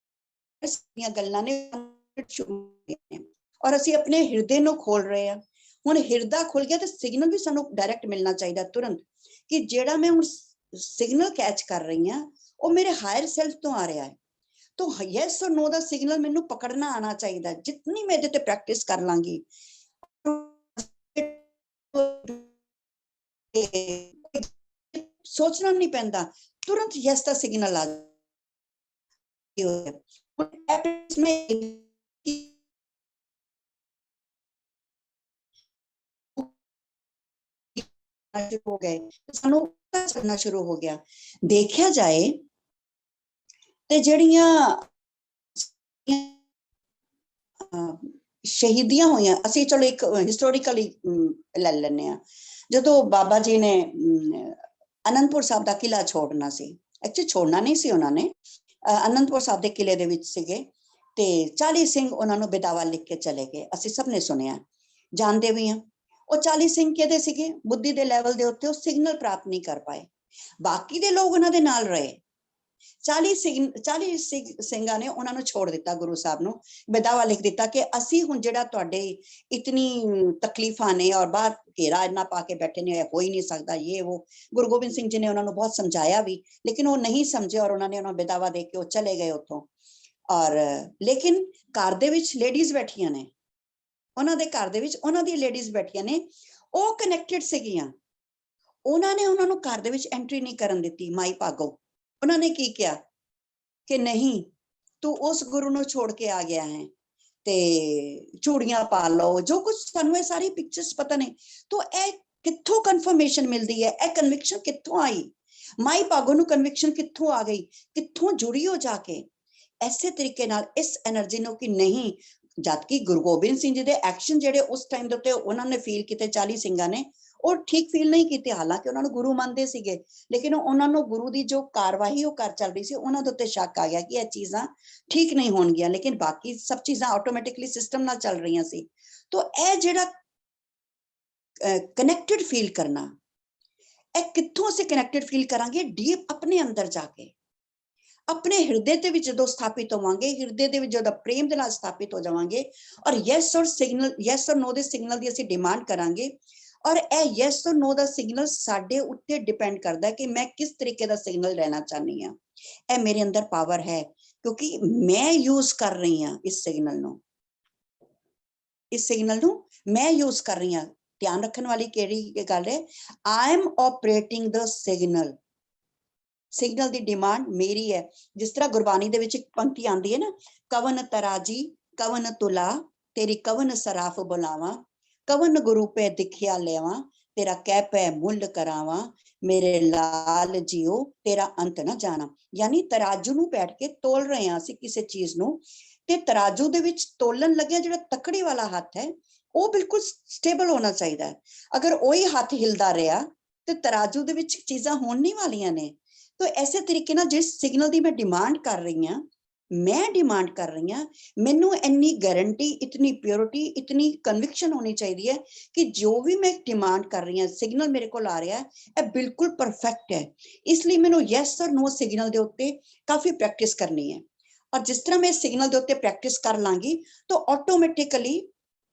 ਦੀਆਂ ਗੱਲਾਂ ਨੇ ਔਰ ਅਸੀਂ ਆਪਣੇ ਹਿਰਦੇ ਨੂੰ ਖੋਲ ਰਹੇ ਹਾਂ। ਹੁਣ ਹਿਰਦਾ ਖੁੱਲ ਗਿਆ ਤੇ ਸਿਗਨਲ ਵੀ ਸਾਨੂੰ ਡਾਇਰੈਕਟ ਮਿਲਣਾ ਚਾਹੀਦਾ ਤੁਰੰਤ, ਕਿ ਜਿਹੜਾ ਮੈਂ ਹੁਣ ਸਿਗਨਲ ਕੈਚ ਕਰ ਰਹੀ ਹਾਂ ਉਹ ਮੇਰੇ ਹਾਇਰ ਸੈਲਫ ਤੋਂ ਆ ਰਿਹਾ ਹੈ। तो यस और नो दा सिग्नल मैनू पकड़ना आना चाहिए। जितनी मैं इहदे ते प्रैक्टिस कर लांगी सोचना नहीं पैंदा, तुरंत यस दा सिग्नल आ हो गए, सानू करना शुरू हो गया। देखा जाए ਤੇ ਜਿਹੜੀਆਂ ਸ਼ਹੀਦੀਆਂ ਹੋਈਆਂ, ਅਸੀਂ ਚਲੋ ਇੱਕ ਹਿਸਟੋਰੀਕਲੀ ਲੈ ਲੈਂਦੇ ਹਾਂ। ਜਦੋਂ ਬਾਬਾ ਜੀ ਨੇ ਅਨੰਦਪੁਰ ਸਾਹਿਬ ਦਾ ਕਿਲਾ ਛੋੜਨਾ ਸੀ, ਐਕਚੁਅਲੀ ਛੋੜਨਾ ਨਹੀਂ ਸੀ ਉਹਨਾਂ ਨੇ, ਅਨੰਦਪੁਰ ਸਾਹਿਬ ਦੇ ਕਿਲੇ ਦੇ ਵਿੱਚ ਸੀਗੇ ਤੇ 40 ਸਿੰਘ ਉਹਨਾਂ ਨੂੰ ਬਿਦਾਵਾ ਲਿਖ ਕੇ ਚਲੇ ਗਏ। ਅਸੀਂ ਸਭ ਨੇ ਸੁਣਿਆ, ਜਾਣਦੇ ਵੀ ਹਾਂ। ਉਹ 40 ਸਿੰਘ ਕਿਹਦੇ ਸੀਗੇ? ਬੁੱਧੀ ਦੇ ਲੈਵਲ ਦੇ ਉੱਤੇ ਉਹ ਸਿਗਨਲ ਪ੍ਰਾਪਤ ਨਹੀਂ ਕਰ ਪਾਏ, ਬਾਕੀ ਦੇ ਲੋਕ ਉਹਨਾਂ ਦੇ ਨਾਲ ਰਹੇ। 40 ਸਿੰਘਾਂ ਨੇ ਉਹਨਾਂ ਨੂੰ ਛੋੜ ਦਿੱਤਾ, ਗੁਰੂ ਸਾਹਿਬ ਨੂੰ ਬਿਦਾਵਾ ਲਿਖ ਦਿੱਤਾ ਕਿ ਅਸੀਂ ਹੁਣ ਜਿਹੜਾ ਤੁਹਾਡੇ ਇਤਨੀ ਤਕਲੀਫਾਂ ਨੇ ਔਰ ਬਾਹਰ ਘੇਰਾ ਇੰਨਾ ਪਾ ਕੇ ਬੈਠੇ ਨੇ, ਹੋ ਹੀ ਨਹੀਂ ਸਕਦਾ ਇਹ ਉਹ। ਗੁਰੂ ਗੋਬਿੰਦ ਸਿੰਘ ਜੀ ਨੇ ਉਹਨਾਂ ਨੂੰ ਬਹੁਤ ਸਮਝਾਇਆ ਵੀ, ਲੇਕਿਨ ਉਹ ਨਹੀਂ ਸਮਝੇ ਔਰ ਉਹਨਾਂ ਨੇ ਉਹਨਾਂ ਬਿਦਾਵਾ ਦੇ ਕੇ ਉਹ ਚਲੇ ਗਏ ਉੱਥੋਂ। ਔਰ ਲੇਕਿਨ ਘਰ ਦੇ ਵਿੱਚ ਲੇਡੀਜ਼ ਬੈਠੀਆਂ ਨੇ, ਉਹਨਾਂ ਦੇ ਘਰ ਦੇ ਵਿੱਚ ਉਹਨਾਂ ਦੀ ਲੇਡੀਜ਼ ਬੈਠੀਆਂ ਨੇ, ਉਹ ਕਨੈਕਟਡ ਸੀਗੀਆਂ। ਉਹਨਾਂ ਨੇ ਉਹਨਾਂ ਨੂੰ ਘਰ ਦੇ ਵਿੱਚ ਐਂਟਰੀ ਨਹੀਂ ਕਰਨ ਦਿੱਤੀ। ਮਾਈ ਭਾਗੋ ਉਹਨਾਂ ਨੇ ਕੀ ਕਿਹਾ ਕਿ ਨਹੀਂ, ਤੂੰ ਉਸ ਗੁਰੂ ਨੂੰ ਛੋੜ ਕੇ ਆ ਗਿਆ ਹੈ ਤੇ ਚੂੜੀਆਂ ਪਾ ਲਓ, ਜੋ ਕੁਝ। ਸਾਨੂੰ ਇਹ ਸਾਰੀ ਪਿਕਚਰਸ ਪਤਾ ਨੇ। ਤਾਂ ਇਹ ਕਿੱਥੋਂ ਕਨਫਰਮੇਸ਼ਨ ਮਿਲਦੀ ਹੈ? ਇਹ ਕਨਵਿਕਸ਼ਨ ਕਿੱਥੋਂ ਆਈ? ਮਾਈ ਭਾਗੋ ਨੂੰ ਕਨਵਿਕਸ਼ਨ ਕਿੱਥੋਂ ਆ ਗਈ, ਕਿੱਥੋਂ ਜੁੜੀ ਹੋ ਜਾ ਕੇ ਐਸੇ ਤਰੀਕੇ ਨਾਲ ਇਸ એનર્ਜੀ ਨੂੰ ਕਿ ਨਹੀਂ, ਜਦ ਕਿ ਗੁਰੂ ਗੋਬਿੰਦ ਸਿੰਘ ਜੀ ਦੇ ਐਕਸ਼ਨ ਜਿਹੜੇ ਉਸ ਟਾਈਮ ਦੇ ਉੱਤੇ ਉਹਨਾਂ ਨੇ ਫੀਲ ਕੀਤੇ 40 ਸਿੰਘਾਂ ਨੇ, ਉਹ ਠੀਕ ਫੀਲ ਨਹੀਂ ਕੀਤੇ, ਹਾਲਾਂਕਿ ਉਹਨਾਂ ਨੂੰ ਗੁਰੂ ਮੰਨਦੇ ਸੀਗੇ, ਲੇਕਿਨ ਉਹਨਾਂ ਨੂੰ ਗੁਰੂ ਦੀ ਜੋ ਕਾਰਵਾਈ ਉਹ ਕਰ ਚੱਲ ਰਹੀ ਸੀ, ਉਹਨਾਂ ਦੇ ਉੱਤੇ ਸ਼ੱਕ ਆ ਗਿਆ ਕਿ ਇਹ ਚੀਜ਼ਾਂ ਠੀਕ ਨਹੀਂ ਹੋਣਗੀਆਂ, ਲੇਕਿਨ ਬਾਕੀ ਸਭ ਚੀਜ਼ਾਂ ਆਟੋਮੈਟਿਕਲੀ ਸਿਸਟਮ ਨਾਲ ਚੱਲ ਰਹੀਆਂ ਸੀ। ਤਾਂ ਇਹ ਜਿਹੜਾ ਕਨੈਕਟਡ ਫੀਲ ਕਰਨਾ, ਇਹ ਕਿੱਥੋਂ ਅਸੀਂ ਕਨੈਕਟਡ ਫੀਲ ਕਰਾਂਗੇ? ਡੀਪ ਆਪਣੇ ਅੰਦਰ ਜਾ ਕੇ, ਆਪਣੇ ਹਿਰਦੇ ਦੇ ਵਿੱਚ ਜਦੋਂ ਸਥਾਪਿਤ ਹੋਵਾਂਗੇ, ਹਿਰਦੇ ਦੇ ਵਿੱਚ ਜਦੋਂ ਪ੍ਰੇਮ ਦੇ ਨਾਲ ਸਥਾਪਿਤ ਹੋ ਜਾਵਾਂਗੇ, ਔਰ ਯੈਸ ਔਰ ਸਿਗਨਲ, ਯੈਸ ਔਰ ਨੋ ਦੇ ਸਿਗਨਲ ਦੀ ਅਸੀਂ ਡਿਮਾਂਡ ਕਰਾਂਗੇ, ਔਰ ਇਹ ਯੈਸ ਔਰ ਨੋ ਦਾ ਸਿਗਨਲ ਸਾਡੇ ਉੱਤੇ ਡਿਪੈਂਡ ਕਰਦਾ ਹੈ ਕਿ ਮੈਂ ਕਿਸ ਤਰੀਕੇ ਦਾ ਸਿਗਨਲ ਲੈਣਾ ਚਾਹਨੀ ਹਾਂ। ਇਹ ਮੇਰੇ ਅੰਦਰ ਪਾਵਰ ਹੈ ਕਿਉਂਕਿ ਮੈਂ ਯੂਜ਼ ਕਰ ਰਹੀ ਹਾਂ ਇਸ ਸਿਗਨਲ ਨੂੰ, ਇਸ ਸਿਗਨਲ ਨੂੰ ਮੈਂ ਯੂਜ਼ ਕਰ ਰਹੀ ਹਾਂ। ਧਿਆਨ ਰੱਖਣ ਵਾਲੀ ਕਿਹੜੀ ਗੱਲ ਹੈ? I am operating the signal, signal the demand ਮੇਰੀ ਹੈ। ਜਿਸ ਤਰ੍ਹਾਂ ਗੁਰਬਾਣੀ ਦੇ ਵਿੱਚ ਇੱਕ ਪੰਕਤੀ ਆਉਂਦੀ ਹੈ ਨਾ, ਕਵਨ ਤਰਾਜੀ ਕਵਨ ਤੁਲਾ ਤੇਰੀ ਕਵਨ ਸਰਾਫ ਬੁਲਾਵਾਂ, ਕਵਨ ਗੁਰੂ ਪੈ ਦਿਖਿਆ ਲੈਵਾਂ ਤੇਰਾ ਕਹਿ ਪੈ ਮੁੱਲ ਕਰਾਵਾਂ, ਮੇਰੇ ਲਾਲ ਜੀਓ ਤੇਰਾ ਅੰਤ ਨਾ ਜਾਣਾ। ਯਾਨੀ ਤਰਾਜੂ ਨੂੰ ਬੈਠ ਕੇ ਤੋਲ ਰਹੇ ਹਾਂ ਅਸੀਂ ਕਿਸੇ ਚੀਜ਼ ਨੂੰ, ਤੇ ਤਰਾਜੂ ਦੇ ਵਿੱਚ ਤੋਲਣ ਲੱਗਿਆ ਜਿਹੜਾ ਤਕੜੀ ਵਾਲਾ ਹੱਥ ਹੈ ਉਹ ਬਿਲਕੁਲ ਸਟੇਬਲ ਹੋਣਾ ਚਾਹੀਦਾ ਹੈ। ਅਗਰ ਉਹੀ ਹੱਥ ਹਿਲਦਾ ਰਿਹਾ ਤੇ ਤਰਾਜੂ ਦੇ ਵਿੱਚ ਚੀਜ਼ਾਂ ਹੋਣ ਨਹੀਂ ਵਾਲੀਆਂ ਨੇ। तो ऐसे तरीके ना जिस सिग्नल की मैं डिमांड कर रही हाँ, मैं डिमांड कर रही हाँ, मैनू इन्नी गारंटी, इतनी प्योरिटी, इतनी कन्विक्शन होनी चाहिए है कि जो भी मैं डिमांड कर रही हाँ, सिग्नल मेरे को आ रहा है, यह बिल्कुल परफेक्ट है। इसलिए मैनू यस और नो सिग्नल के उत्ते काफ़ी प्रैक्टिस करनी है। और जिस तरह मैं सिग्नल के उत्ते प्रैक्टिस कर लाँगी तो ऑटोमैटिकली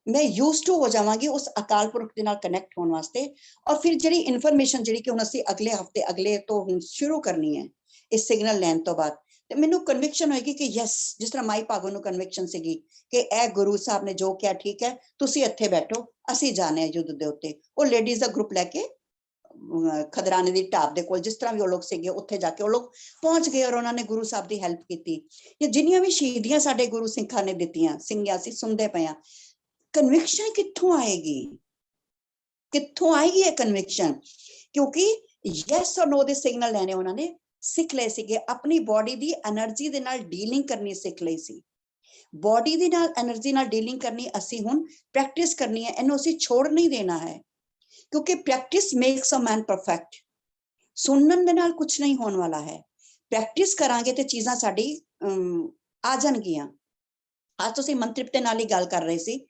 मैं यूज टू हो जावांगी उस अकाल पुरख के नाल कनेक्ट होने वास्ते। और फिर जिहड़ी इन्फॉर्मेशन जिहड़ी कि हुण असीं अगले हफ्ते अगले तो हुण शुरू करनी है इस सिग्नल लैन तो बाद, ते मैनूं कन्विक्शन होएगी कि यस, जिस तरह माई भागो नूं कन्विक्शन सीगी कि ए गुरु साहब ने जो किया ठीक है, तुसीं इत्थे बैठो, असीं जाने युद्ध दे उत्ते। वो लेडीज़ दा ग्रुप लैके खदराने दी ढाब दे कोल जिस तरह भी वो लोग सीगे उत्थे जाके वो लोग पहुंच गए और उन्होंने गुरु साहब की हैल्प की। या जिन्नियां भी शहीदियां साडे गुरु सिंखां ने दित्तियां, सिंघिया असीं सुनदे पए आं, कन्विक्शन कित्थों आएगी, कित्थों आएगी ये कन्विक्शन? क्योंकि यस और नो दे सिग्नल लेने उन्होंने सीख लए सीगे, अपनी बॉडी दी एनर्जी दे नाल डीलिंग करनी सीख लई सी। बॉडी दे नाल एनर्जी नाल डीलिंग करनी असीं हुण प्रैक्टिस करनी है, इहनूं असीं छोड़ नहीं देना है क्योंकि practice makes a man perfect. सुनने दे नाल कुछ नहीं होने वाला है, प्रैक्टिस करांगे ते चीज़ां साडी आ जाणगियां। आज तुसीं मनतृप्त दे नाल ही गल कर रहे सी,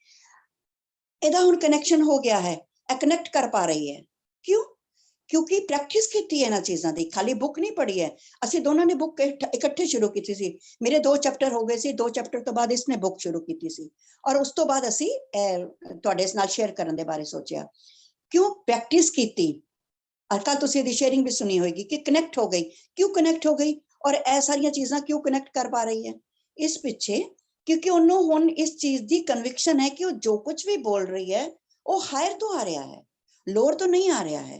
ਇਹਦਾ ਹੁਣ ਕਨੈਕਸ਼ਨ ਹੋ ਗਿਆ ਹੈ, ਇਹ ਕਨੈਕਟ ਕਰ ਪਾ ਰਹੀ ਹੈ। ਕਿਉਂ? ਕਿਉਂਕਿ ਪ੍ਰੈਕਟਿਸ ਕੀਤੀ ਹੈ ਇਹਨਾਂ ਚੀਜ਼ਾਂ ਦੀ, ਖਾਲੀ ਬੁੱਕ ਨਹੀਂ ਪੜ੍ਹੀ ਹੈ। ਅਸੀਂ ਦੋਨਾਂ ਨੇ ਬੁੱਕ ਇਕੱਠੇ ਸ਼ੁਰੂ ਕੀਤੀ ਸੀ, ਮੇਰੇ 2 ਚੈਪਟਰ ਹੋ ਗਏ ਸੀ, 2 ਚੈਪਟਰ ਤੋਂ ਬਾਅਦ ਇਸਨੇ ਬੁੱਕ ਸ਼ੁਰੂ ਕੀਤੀ ਸੀ ਔਰ ਉਸ ਤੋਂ ਬਾਅਦ ਅਸੀਂ ਤੁਹਾਡੇ ਨਾਲ ਸ਼ੇਅਰ ਕਰਨ ਦੇ ਬਾਰੇ ਸੋਚਿਆ। ਕਿਉਂ? ਪ੍ਰੈਕਟਿਸ ਕੀਤੀ। ਕੱਲ ਤੁਸੀਂ ਇਹਦੀ ਸ਼ੇਅਰਿੰਗ ਵੀ ਸੁਣੀ ਹੋਏਗੀ ਕਿ ਕਨੈਕਟ ਹੋ ਗਈ। ਕਿਉਂ ਕਨੈਕਟ ਹੋ ਗਈ ਔਰ ਇਹ ਸਾਰੀਆਂ ਚੀਜ਼ਾਂ ਕਿਉਂ ਕਨੈਕਟ ਕਰ ਪਾ ਰਹੀ ਹੈ? ਇਸ ਪਿੱਛੇ क्योंकि उन्होंने हुण इस चीज की कन्विक्शन है कि वो जो कुछ भी बोल रही है वो हायर तो आ रहा है, लोअर तो नहीं आ रहा है।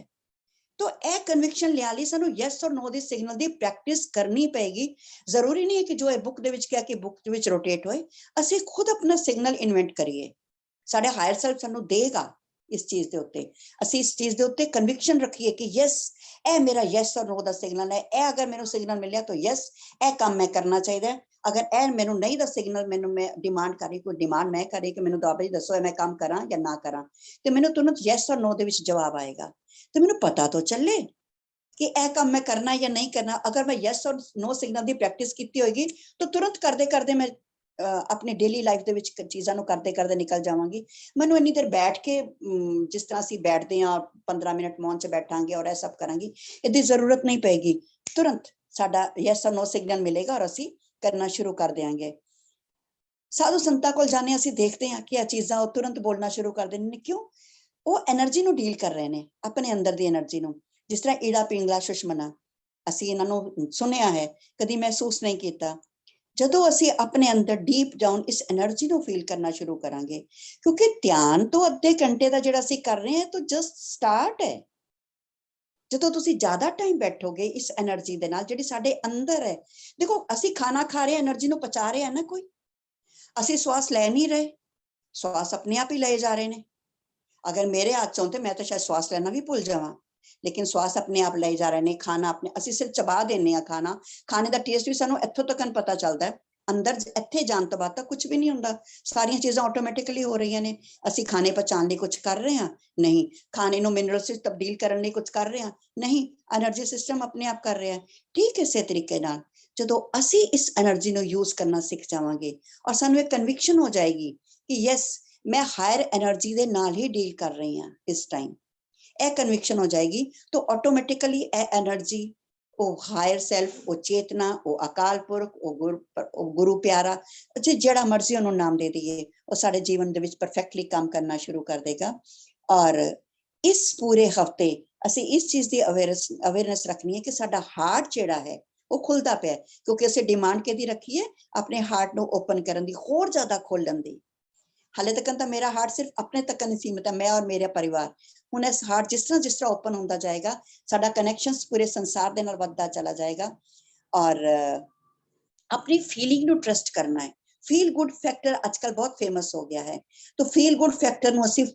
तो यह कन्विक्शन लिया लई सानू यस और नो दी सिग्नल की प्रैक्टिस करनी पेगी। जरूरी नहीं है कि जो बुक दे विच क्या कि बुक दे विच रोटेट होए, असीं खुद अपना सिग्नल इन्वेंट करिए। साडा हायर सेल्फ सानू देगा इस चीज के उत्ते, असीं इस चीज के उत्ते कन्विक्शन रखिए कि यस ए मेरा यस और नो दा सिग्नल है, ए अगर मैनू सिग्नल मिलिया तो यस ए काम मैं करना चाहिए। अगर ए मैनू नहीं दा सिग्नल, मैनू मैं डिमांड कर रही, कोई डिमांड मैं कर रही कि मैनू बाबा जी दसो मैं काम करा या ना करा, तो मैनू तुरंत यस और नो दे विच जवाब आएगा। तो मैनू पता तो चले कि ए काम मैं करना या नहीं करना। अगर मैं यस और नो सिग्नल की प्रैक्टिस की होगी तो तुरंत करते करते मैं अपनी डेली लाइफ दे विच चीज़ां नूं करते करते निकल जावांगी। मैनू इन्नी देर बैठ के जिस तरह असीं बैठते हैं 15 मिनट मौन च बैठांगे और यह सब करांगी, इसदी जरूरत नहीं पेगी। तुरंत साडा यस और नो सिग्नल मिलेगा और असीं करना शुरू कर देंगे। साधु संतां कोल जाने असीं देखते हैं कि यह चीज़ां तुरंत बोलना शुरू कर देंगे। क्यों? वो एनर्जी नूं डील कर रहे हैं, अपने अंदर दी एनर्जी नूं। जिस तरह ईड़ा पिंगला सुषमना असीं इन्हां नूं सुनिया है, कदी महसूस नहीं किया। जदों असीं अपने अंदर डीप डाउन इस एनर्जी नूं फील करना शुरू करांगे, क्योंकि ध्यान तो अद्धे घंटे दा जिहड़ा असीं कर रहे हैं तो जस्ट स्टार्ट है। ਜਦੋਂ ਤੁਸੀਂ ਜ਼ਿਆਦਾ ਟਾਈਮ ਬੈਠੋਗੇ ਇਸ એનર્ਜੀ ਦੇ ਨਾਲ ਜਿਹੜੀ ਸਾਡੇ ਅੰਦਰ ਹੈ, ਦੇਖੋ ਅਸੀਂ ਖਾਣਾ ਖਾ ਰਹੇ એનર્ਜੀ ਨੂੰ ਪਚਾ ਰਹੇ ਆ ਨਾ, ਕੋਈ ਅਸੀਂ ਸਵਾਸ ਲੈ ਨਹੀਂ ਰਹੇ, ਸਵਾਸ ਆਪਣੇ ਆਪ ਹੀ ਲਏ ਜਾ ਰਹੇ ਨੇ। ਅਗਰ ਮੇਰੇ ਹੱਥ ਚੋਂ ਤੇ ਮੈਂ ਤਾਂ ਸ਼ਾਇਦ ਸਵਾਸ ਲੈਣਾ ਵੀ ਭੁੱਲ ਜਾਵਾਂ, लेकिन श्वास अपने आप ले जा रहे ने, खाना अपने ਅਸੀਂ ਸਿਰਫ ਚਬਾ ਦਿੰਨੇ ਆ ਖਾਣਾ, ਖਾਣੇ ਦਾ ਟੇਸਟ ਵੀ ਸਾਨੂੰ ਇੱਥੋਂ ਤੱਕ ਪਤਾ ਚੱਲਦਾ ਹੈ, ਅੰਦਰ ਇੱਥੇ ਜਾਣ ਤੋਂ ਬਾਅਦ ਤਾਂ ਕੁਝ ਵੀ ਨਹੀਂ ਹੁੰਦਾ, ਸਾਰੀਆਂ ਚੀਜ਼ਾਂ ਆਟੋਮੈਟਿਕਲੀ ਹੋ ਰਹੀਆਂ ਨੇ। ਅਸੀਂ ਖਾਣੇ ਪਚਾਉਣ ਲਈ ਕੁਝ ਕਰ ਰਹੇ ਹਾਂ? ਨਹੀਂ। ਖਾਣੇ ਨੂੰ ਮਿਨਰਲਸ ਵਿੱਚ ਤਬਦੀਲ ਕਰਨ ਲਈ ਕੁਝ ਕਰ ਰਹੇ ਹਾਂ? ਨਹੀਂ। એનર્ਜੀ ਸਿਸਟਮ ਆਪਣੇ ਆਪ ਕਰ ਰਿਹਾ ਹੈ। ਠੀਕ ਇਸੇ ਤਰੀਕੇ ਨਾਲ ਜਦੋਂ ਅਸੀਂ ਇਸ એનર્ਜੀ ਨੂੰ ਯੂਜ਼ ਕਰਨਾ ਸਿੱਖ ਜਾਵਾਂਗੇ ਔਰ ਸਾਨੂੰ ਇੱਕ ਕਨਵਿਕਸ਼ਨ ਹੋ ਜਾਏਗੀ ਕਿ ਯੈਸ ਮੈਂ ਹਾਇਰ એનર્ਜੀ ਦੇ ਨਾਲ ਹੀ ਡੀਲ ਕਰ ਰਹੀ ਹਾਂ ਇਸ ਟਾਈਮ, ਇਹ ਕਨਵਿਕਸ਼ਨ ਹੋ ਜਾਏਗੀ ਤਾਂ ਆਟੋਮੈਟਿਕਲੀ ਇਹ એનર્ਜੀ, ਉਹ ਹਾਇਰ ਸੈਲਫ, ਉਹ ਚੇਤਨਾ, ਉਹ ਅਕਾਲ ਪੁਰਖ, ਉਹ ਗੁਰੂ ਪਿਆਰਾ, ਜਿਹੜਾ ਮਰਜ਼ੀ ਉਹਨੂੰ ਨਾਮ ਦੇ ਦਈਏ, ਉਹ ਸਾਡੇ ਜੀਵਨ ਦੇ ਵਿੱਚ ਪਰਫੈਕਟਲੀ ਕੰਮ ਕਰਨਾ ਸ਼ੁਰੂ ਕਰ ਦੇਗਾ। ਔਰ ਇਸ ਪੂਰੇ ਹਫਤੇ ਅਸੀਂ ਇਸ ਚੀਜ਼ ਦੀ ਅਵੇਅਰਨੈਸ ਰੱਖਣੀ ਹੈ ਕਿ ਸਾਡਾ ਹਾਰਟ ਜਿਹੜਾ ਹੈ ਉਹ ਖੁੱਲਦਾ ਪਿਆ, ਕਿਉਂਕਿ ਅਸੀਂ ਡਿਮਾਂਡ ਕਿਹਦੀ ਰੱਖੀ ਹੈ? ਆਪਣੇ ਹਾਰਟ ਨੂੰ ਓਪਨ ਕਰਨ ਦੀ, ਹੋਰ ਜ਼ਿਆਦਾ ਖੋਲਣ ਦੀ। ਹਾਲੇ ਤੱਕ ਤਾਂ ਮੇਰਾ ਹਾਰਟ ਸਿਰਫ ਆਪਣੇ ਤੱਕ ਨਹੀਂ ਸੀਮਿਤ ਹੈ, ਮੈਂ ਔਰ ਮੇਰਾ ਪਰਿਵਾਰ। ਹੁਣ ਇਸ ਹਾਰਟ ਜਿਸ ਤਰ੍ਹਾਂ ਓਪਨ ਹੁੰਦਾ ਜਾਏਗਾ, ਸਾਡਾ ਕਨੈਕਸ਼ਨਸ ਪੂਰੇ ਸੰਸਾਰ ਦੇ ਨਾਲ ਵੱਧਦਾ ਚਲਾ ਜਾਏਗਾ। ਔਰ ਆਪਣੀ ਫੀਲਿੰਗ ਨੂੰ ਟਰਸਟ ਕਰਨਾ ਹੈ। ਫੀਲ ਗੁੱਡ ਫੈਕਟਰ ਅੱਜਕੱਲ ਬਹੁਤ ਫੇਮਸ ਹੋ ਗਿਆ ਹੈ, ਤਾਂ ਫੀਲ ਗੁੱਡ ਫੈਕਟਰ ਨੂੰ ਅਸੀਂ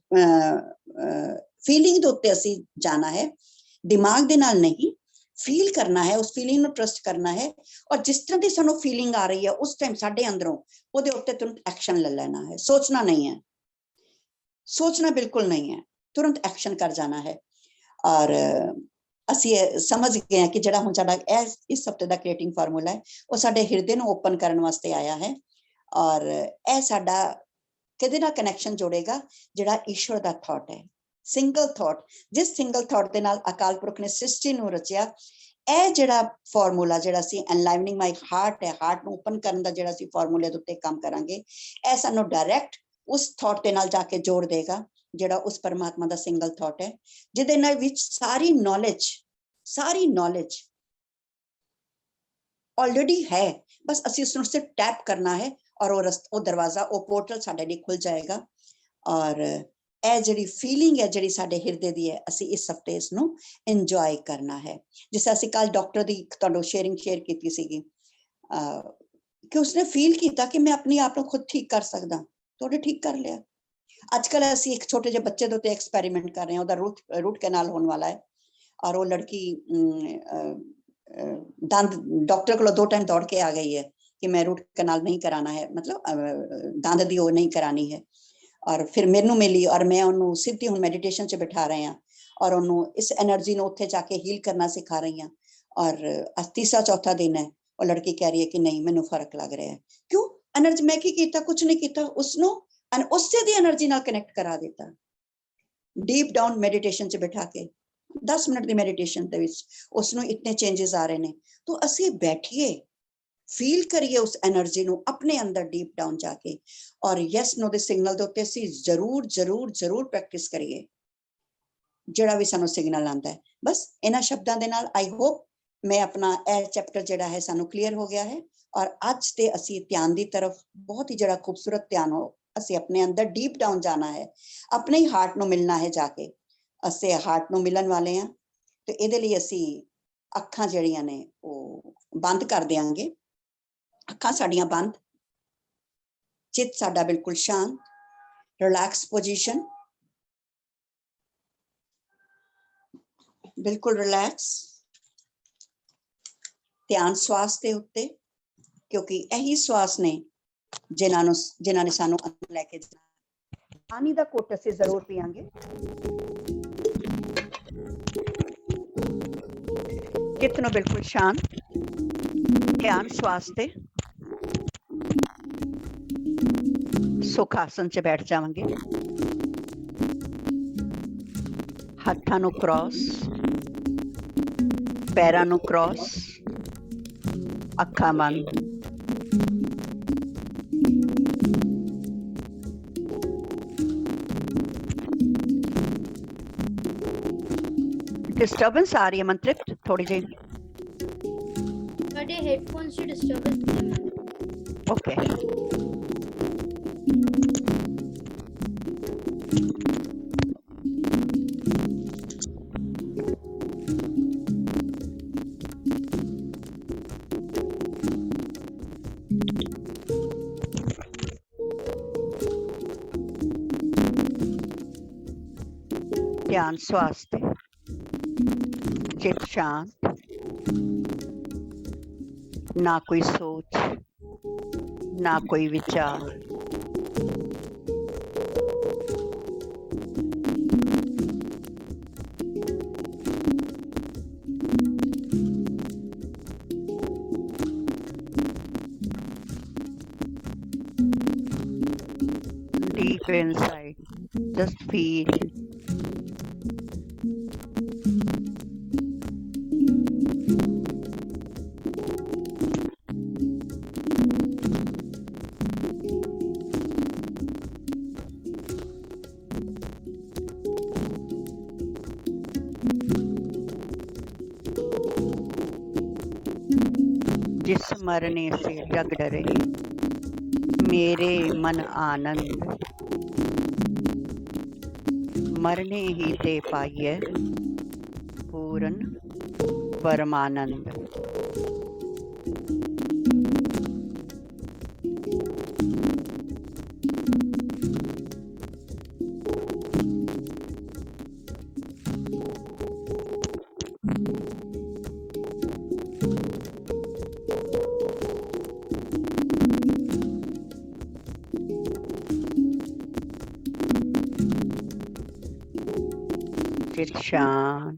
ਫੀਲਿੰਗ ਦੇ ਉੱਤੇ ਅਸੀਂ ਜਾਣਾ ਹੈ, ਦਿਮਾਗ ਦੇ ਨਾਲ ਨਹੀਂ। ਫੀਲ ਕਰਨਾ ਹੈ, ਉਸ ਫੀਲਿੰਗ ਨੂੰ ਟਰਸਟ ਕਰਨਾ ਹੈ, ਔਰ ਜਿਸ ਤਰ੍ਹਾਂ ਦੀ ਸਾਨੂੰ ਫੀਲਿੰਗ ਆ ਰਹੀ ਹੈ ਉਸ ਟਾਈਮ ਸਾਡੇ ਅੰਦਰੋਂ ਉਹਦੇ ਉੱਤੇ ਤੁਰੰਤ ਐਕਸ਼ਨ ਲੈ ਲੈਣਾ ਹੈ। ਸੋਚਣਾ ਨਹੀਂ ਹੈ, ਸੋਚਣਾ ਬਿਲਕੁਲ ਨਹੀਂ ਹੈ, ਤੁਰੰਤ ਐਕਸ਼ਨ ਕਰ ਜਾਣਾ ਹੈ। ਔਰ ਅਸੀਂ ਸਮਝ ਗਏ ਹਾਂ ਕਿ ਜਿਹੜਾ ਹੁਣ ਸਾਡਾ ਇਸ ਹਫਤੇ ਦਾ ਕ੍ਰੀਏਟਿੰਗ ਫਾਰਮੂਲਾ ਹੈ ਉਹ ਸਾਡੇ ਹਿਰਦੇ ਨੂੰ ਓਪਨ ਕਰਨ ਵਾਸਤੇ ਆਇਆ ਹੈ। ਔਰ ਇਹ ਸਾਡਾ ਕਿਹਦੇ ਨਾਲ ਕਨੈਕਸ਼ਨ ਜੋੜੇਗਾ? ਜਿਹੜਾ ਈਸ਼ਵਰ ਦਾ ਥਾਟ ਹੈ, ਸਿੰਗਲ ਥਾਟ। ਜਿਸ ਸਿੰਗਲ ਥਾਟ ਦੇ ਨਾਲ ਅਕਾਲ ਪੁਰਖ ਨੇ ਸ੍ਰਿਸ਼ਟੀ ਨੂੰ ਰਚਿਆ, ਇਹ ਜਿਹੜਾ ਫਾਰਮੂਲਾ ਜਿਹੜਾ ਸੀ ਐਨਲਾਈਵਨਿੰਗ ਮਾਈ ਹਾਰਟ ਹੈ, ਹਾਰਟ ਨੂੰ ਓਪਨ ਕਰਨ ਦਾ ਜਿਹੜਾ ਸੀ ਫਾਰਮੂਲੇ ਦੇ ਉੱਤੇ ਕੰਮ ਕਰਾਂਗੇ, ਇਹ ਸਾਨੂੰ ਡਾਇਰੈਕਟ ਉਸ ਥਾਟ ਦੇ ਨਾਲ ਜਾ ਕੇ ਜੋੜ ਦੇਗਾ, ਜਿਹੜਾ ਉਸ ਪਰਮਾਤਮਾ ਦਾ ਸਿੰਗਲ ਥਾਟ ਹੈ, ਜਿਹਦੇ ਨਾਲ ਵਿੱਚ ਸਾਰੀ ਨੌਲੇਜ ਆਲਰੇਡੀ ਹੈ। ਬਸ ਅਸੀਂ ਉਸ ਨੂੰ ਸਿਰਫ ਟੈਪ ਕਰਨਾ ਹੈ ਔਰ ਉਹ ਦਰਵਾਜ਼ਾ, ਉਹ ਪੋਰਟਲ ਸਾਡੇ ਲਈ ਖੁੱਲ ਜਾਏਗਾ। ਔਰ ਇਹ ਜਿਹੜੀ ਫੀਲਿੰਗ ਹੈ ਜਿਹੜੀ ਸਾਡੇ ਹਿਰਦੇ ਦੀ ਹੈ, ਅਸੀਂ ਇਸ ਹਫਤੇ ਇਸ ਨੂੰ ਇੰਜੋਏ ਕਰਨਾ ਹੈ। ਜਿਸ ਅਸੀਂ ਕੱਲ ਡਾਕਟਰ ਦੀ ਤੁਹਾਨੂੰ ਸ਼ੇਅਰ ਕੀਤੀ ਸੀਗੀ ਕਿ ਉਸਨੇ ਫੀਲ ਕੀਤਾ ਕਿ ਮੈਂ ਆਪਣੇ ਆਪ ਨੂੰ ਖੁਦ ਠੀਕ ਕਰ ਸਕਦਾ, ਤੁਹਾਡੇ ਠੀਕ ਕਰ ਲਿਆ। ਅੱਜ ਕੱਲ ਅਸੀਂ ਇੱਕ ਛੋਟੇ ਜਿਹੇ ਬੱਚੇ ਦੇ ਉੱਤੇ ਐਕਸਪੈਰੀਮੈਂਟ ਕਰ ਰਹੇ ਹਾਂ, ਉਹਦਾ ਰੂਟ ਕੈਨਾਲ ਹੋਣ ਵਾਲਾ ਹੈ, ਔਰ ਉਹ ਲੜਕੀ ਦੰਦ ਡਾਕਟਰ ਕੋਲ 2 ਟਾਈਮ ਦੌੜ ਕੇ ਆ ਗਈ ਹੈ ਕਿ ਮੈਂ ਰੂਟ ਕੈਨਾਲ ਨਹੀਂ ਕਰਾਣਾ ਹੈ, ਮਤਲਬ ਦੰਦ ਦੀ ਉਹ ਨਹੀਂ ਕਰਾਣੀ ਹੈ। ਔਰ ਫਿਰ ਮੈਨੂੰ ਮਿਲੀ ਔਰ ਮੈਂ ਉਹਨੂੰ ਸਿੱਧੀ ਹੁਣ ਮੈਡੀਟੇਸ਼ਨ 'ਚ ਬਿਠਾ ਰਹੇ ਹਾਂ ਔਰ ਉਹਨੂੰ ਇਸ એનર્ਜੀ ਨੂੰ ਉੱਥੇ ਜਾ ਕੇ ਹੀਲ ਕਰਨਾ ਸਿਖਾ ਰਹੀ ਹਾਂ। ਔਰ ਅੱਜ ਤੀਸਰਾ ਚੌਥਾ ਦਿਨ ਹੈ, ਉਹ ਲੜਕੀ ਕਹਿ ਰਹੀ ਹੈ ਕਿ ਨਹੀਂ ਮੈਨੂੰ ਫਰਕ ਲੱਗ ਰਿਹਾ ਹੈ। ਕਿਉਂ? એનર્ਜੀ ਮੈਂ ਕੀ ਕੀਤਾ? ਕੁਝ ਨਹੀਂ ਕੀਤਾ, ਉਸਨੂੰ ਉਸੇ ਦੀ એનર્ਜੀ ਨਾਲ ਕਨੈਕਟ ਕਰਾ ਦਿੱਤਾ। ਡੀਪ ਡਾਊਨ ਮੈਡੀਟੇਸ਼ਨ 'ਚ ਬਿਠਾ ਕੇ 10 ਮਿੰਟ ਦੀ ਮੈਡੀਟੇਸ਼ਨ ਦੇ ਵਿੱਚ ਉਸਨੂੰ ਇਤਨੇ ਚੇਂਜਸ ਆ ਰਹੇ ਨੇ। ਤਾਂ ਅਸੀਂ ਬੈਠੀਏ, ਫੀਲ ਕਰੀਏ ਉਸ એનર્ਜੀ ਨੂੰ ਆਪਣੇ ਅੰਦਰ ਡੀਪ ਡਾਊਨ ਜਾ ਕੇ, ਔਰ ਯੈਸ ਨੋ ਦੇ ਸਿਗਨਲ ਦੇ ਉੱਤੇ ਅਸੀਂ ਜ਼ਰੂਰ ਪ੍ਰੈਕਟਿਸ ਕਰੀਏ ਜਿਹੜਾ ਵੀ ਸਾਨੂੰ ਸਿਗਨਲ ਆਉਂਦਾ ਹੈ। ਬਸ ਇਹਨਾਂ ਸ਼ਬਦਾਂ ਦੇ ਨਾਲ ਆਈ ਹੋਪ ਮੈਂ ਆਪਣਾ ਇਹ ਚੈਪਟਰ ਜਿਹੜਾ ਹੈ ਸਾਨੂੰ ਕਲੀਅਰ ਹੋ ਗਿਆ ਹੈ। ਔਰ ਅੱਜ ਤੇ ਅਸੀਂ ਧਿਆਨ ਦੀ ਤਰਫ ਬਹੁਤ ਹੀ ਜਿਹੜਾ ਖੂਬਸੂਰਤ ਧਿਆਨ ਹੋ, ਅਸੀਂ ਆਪਣੇ ਅੰਦਰ ਡੀਪ ਡਾਊਨ ਜਾਣਾ ਹੈ, ਆਪਣੇ ਹੀ ਹਾਰਟ ਨੂੰ ਮਿਲਣਾ ਹੈ। ਜਾ ਕੇ ਅਸੀਂ ਹਾਰਟ ਨੂੰ ਮਿਲਣ ਵਾਲੇ ਹਾਂ, ਤੇ ਇਹਦੇ ਲਈ ਅਸੀਂ ਅੱਖਾਂ ਜਿਹੜੀਆਂ ਨੇ ਉਹ ਬੰਦ ਕਰ ਦਿਆਂਗੇ। ਅੱਖਾਂ ਸਾਡੀਆਂ ਬੰਦ, ਚਿੱਤ ਸਾਡਾ ਬਿਲਕੁਲ ਸ਼ਾਂਤ, ਰਿਲੈਕਸ ਪੋਜੀਸ਼ਨ, ਬਿਲਕੁਲ ਰਿਲੈਕਸ। ਧਿਆਨ ਸਵਾਸ ਦੇ ਉੱਤੇ, ਕਿਉਂਕਿ ਇਹੀ ਸਵਾਸ ਨੇ ਜਿਨ੍ਹਾਂ ਨੇ ਸਾਨੂੰ ਅੰਦਰ ਲੈ ਕੇ ਜਾਣਾ। ਪਾਣੀ ਦਾ ਘੁੱਟ ਅਸੀਂ ਜ਼ਰੂਰ ਪੀਵਾਂਗੇ। ਚਿੱਤ ਨੂੰ ਬਿਲਕੁਲ ਸ਼ਾਂਤ, ਧਿਆਨ ਸਵਾਸ ਤੇ ਸੁਖ ਆਸਨ 'ਚ ਬੈਠ ਜਾਵਾਂਗੇ। ਹੱਥਾਂ ਨੂੰ ਕ੍ਰੋਸ, ਪੈਰਾਂ ਨੂੰ ਕ੍ਰੋਸ, ਅੱਖਾਂ ਬੰਦ। डिस्टर्बेंस आ रही है मंत्रित थोड़ी जी? ਤੁਹਾਡੇ ਹੈਡਫੋਨਸ 'ਚ ਡਿਸਟਰਬੈਂਸ ਹੈ। ओके, ध्यान स्वास्थ्य। चित शांत, ना कोई सोच, ना कोई विचार। Deep inside, just feel. जिस मरने से जग डरे, मेरे मन आनंद, मरने ही ते पाइए पूर्ण परमानंद। चित शांत,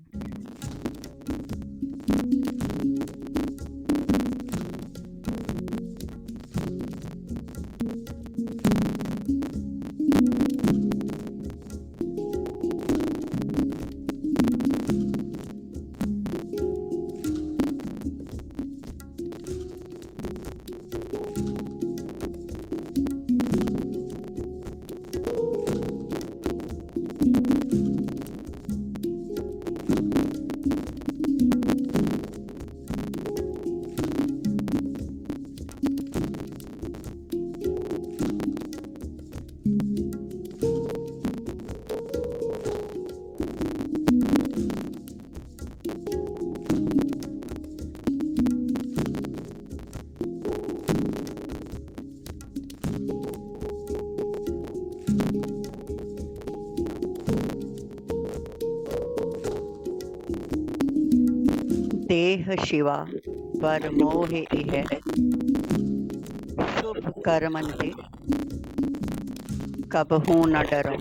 देह शिवा पर मोह इह, शुभ कर्मन ते कबहू न डरो।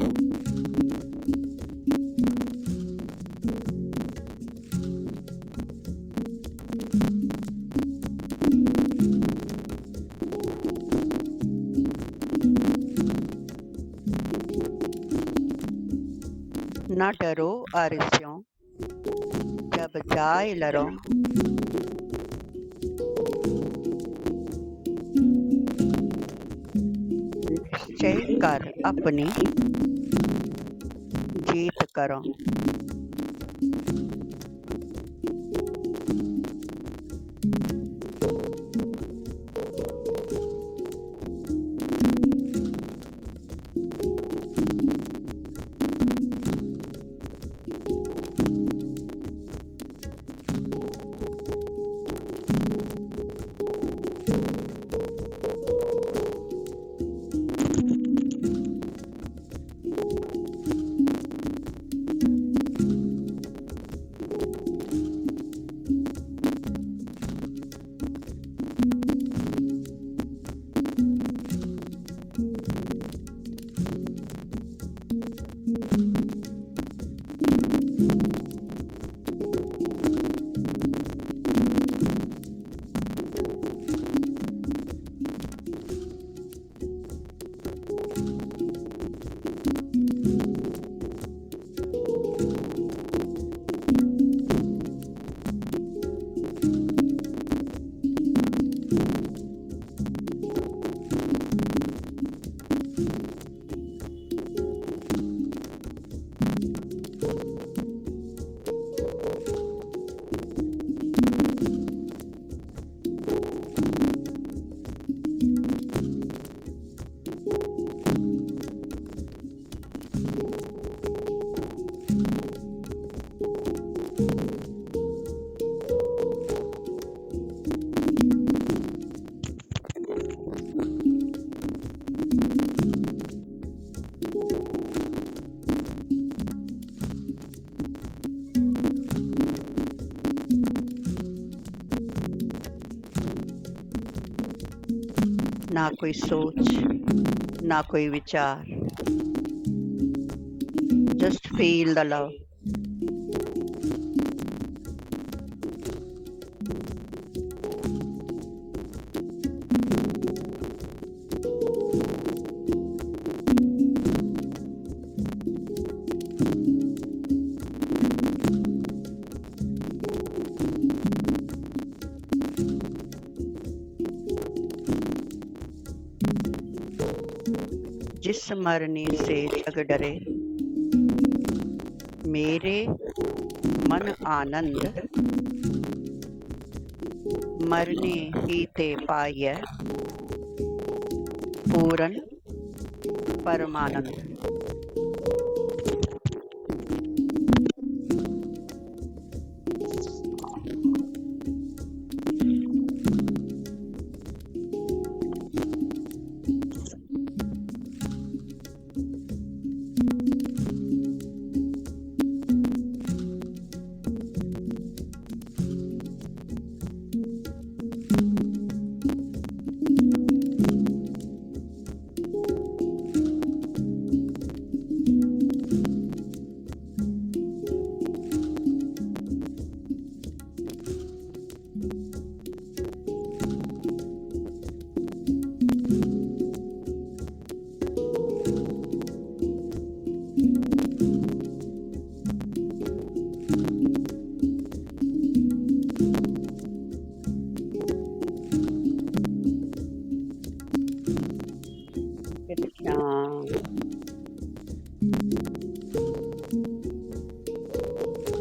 न डरो अरिस्यों, जब जाए लरो, निश्चय कर अपनी जीत करो। ना कोई सोच, ना कोई विचार, just feel the love. जिस मरने से जग डरे, मेरे मन आनंद, मरने ही ते पाय, पूरन परमानंद।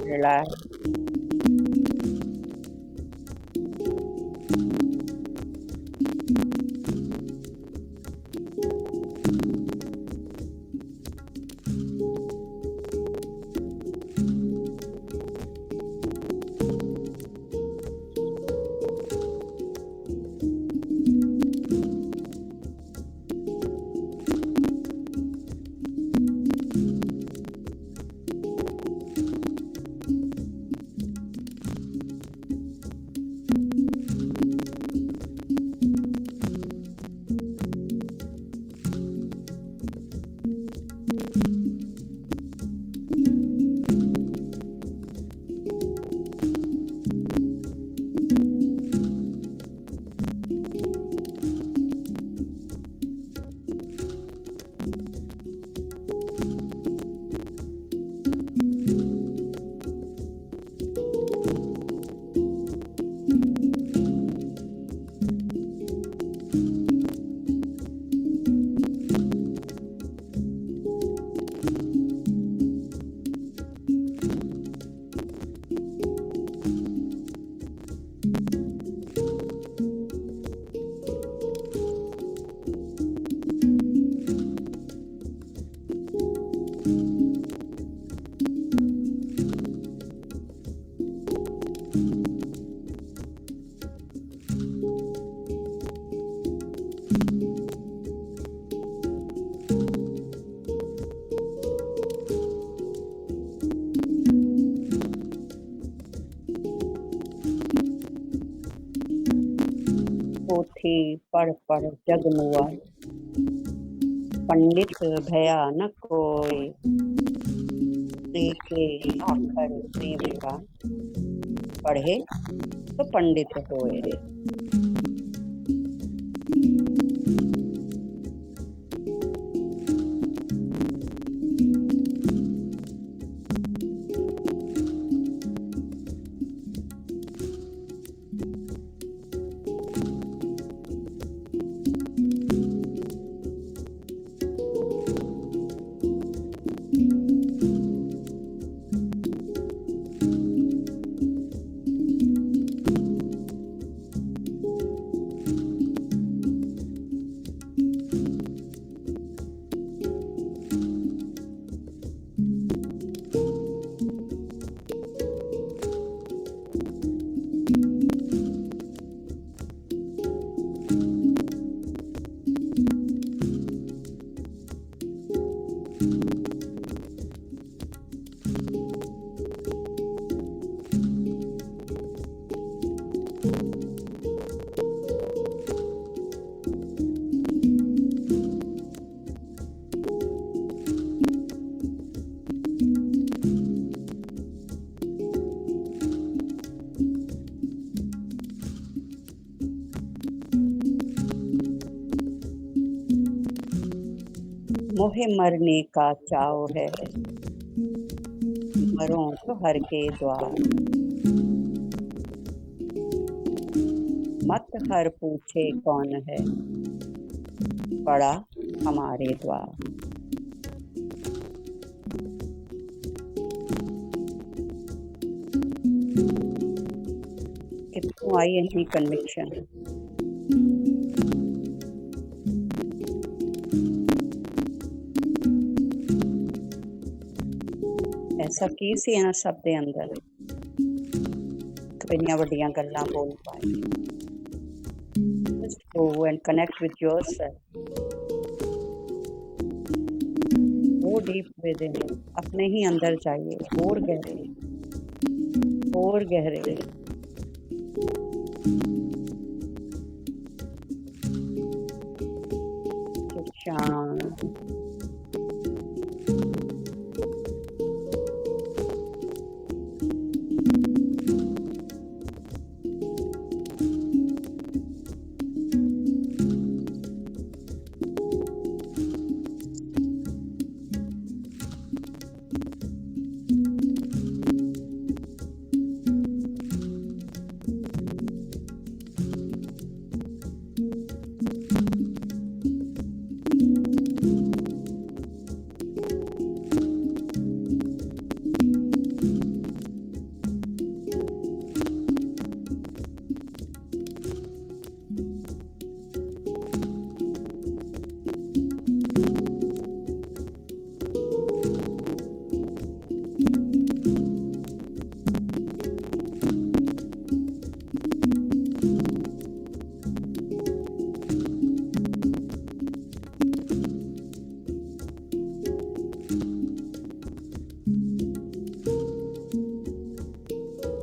Relax. पोथी पढ़ पढ़ जग मुआ, पंडित भया न कोई, सीखे आखर सेविका, पढ़े तो पंडित होए। मोहे मरने का चाव है, मरो तो हर के द्वार। मत हर पूछे कौन है, पड़ा हमारे द्वार। कितों आई इनकी कन्विक्शन। ऐसा की सी इन्हां सब दे अंदर कितनियां वड्डियां गल्लां बोल पाए। Just go and connect with yourself. Go deep within. अपने ही अंदर जाइए, और गहरे, और गहरे। शांत।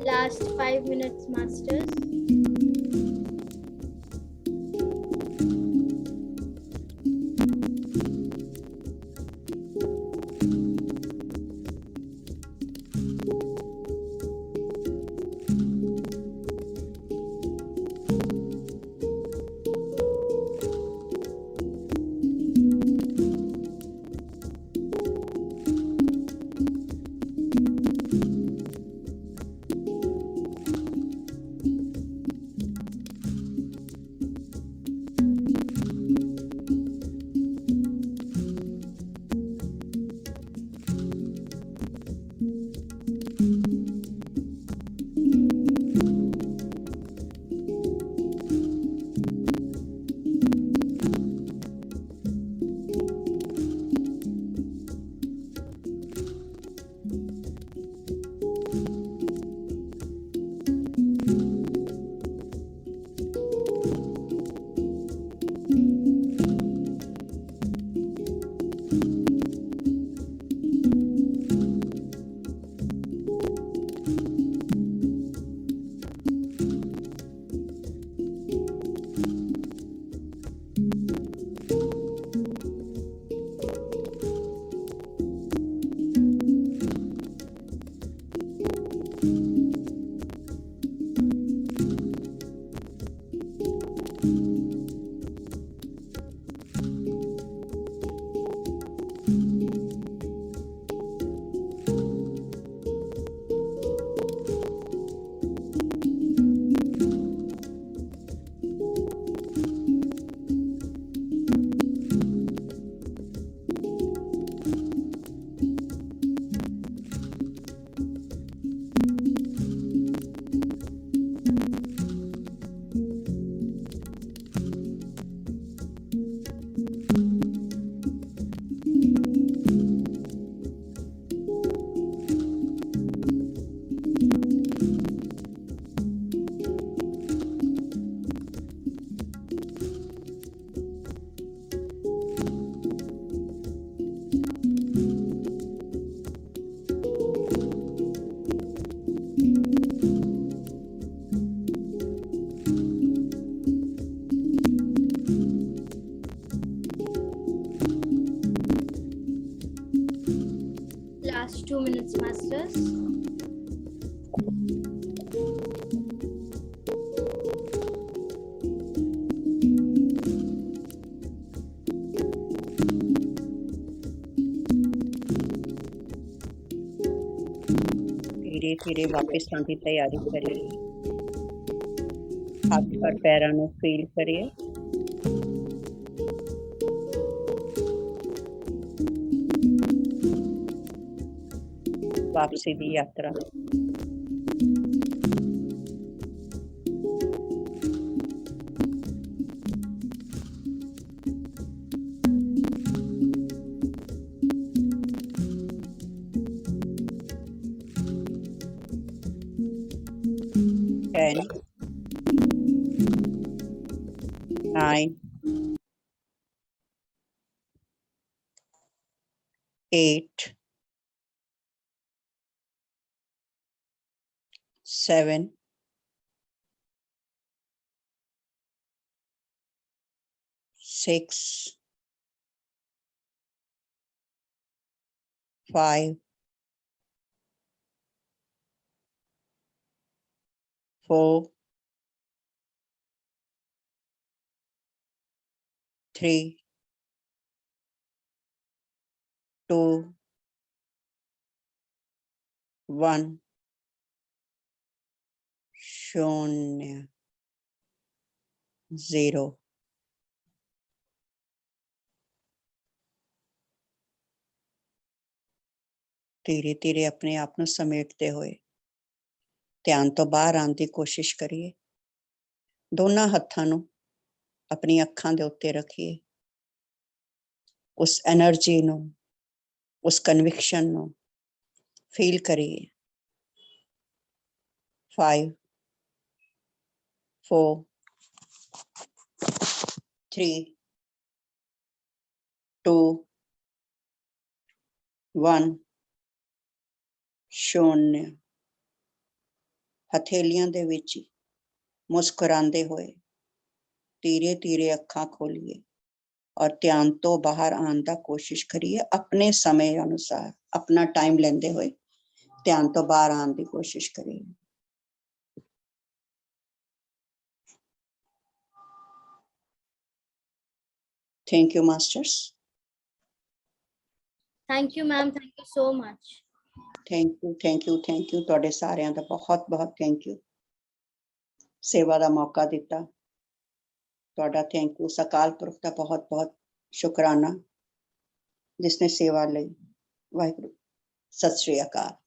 Last 5 minutes, masters. धीरे धीरे वापस आने की तैयारी करिए। हाथ पर पैरों को फील करिए। वापसी की यात्रा। Ten, 9, 8, 7, 6, 5, 4, 3, 2, 1, शून्य, 0। धीरे धीरे अपने आप को समेटते हुए ध्यान तो बाहर आने की कोशिश करिए। दोनों हत्थां नूं अपनी अखां दे उत्ते रखिए। उस एनर्जी नूं, उस कन्विक्शन नूं फील करिए। 5, 4, 3, 2, 1, शून्य। हथेलियां दे विच मुस्कुराते हुए धीरे धीरे अखां खोलिए और ध्यान तो बाहर आने की कोशिश करिए। अपने समय अनुसार अपना टाइम लेंदे हुए ध्यान तो बाहर आने की कोशिश करिए। Thank you masters. Thank you, ma'am. Thank you so much. Thank you, thank you, thank you. तुहाडे सारिਆਂ ਦਾ बहुत बहुत थैंक यू। सेवा का मौका दिता, तुहाडा थैंक यू। सकाल पुरख का बहुत बहुत शुकराना जिसने सेवा ली। वाहिगुरू, सत श्री अकाल।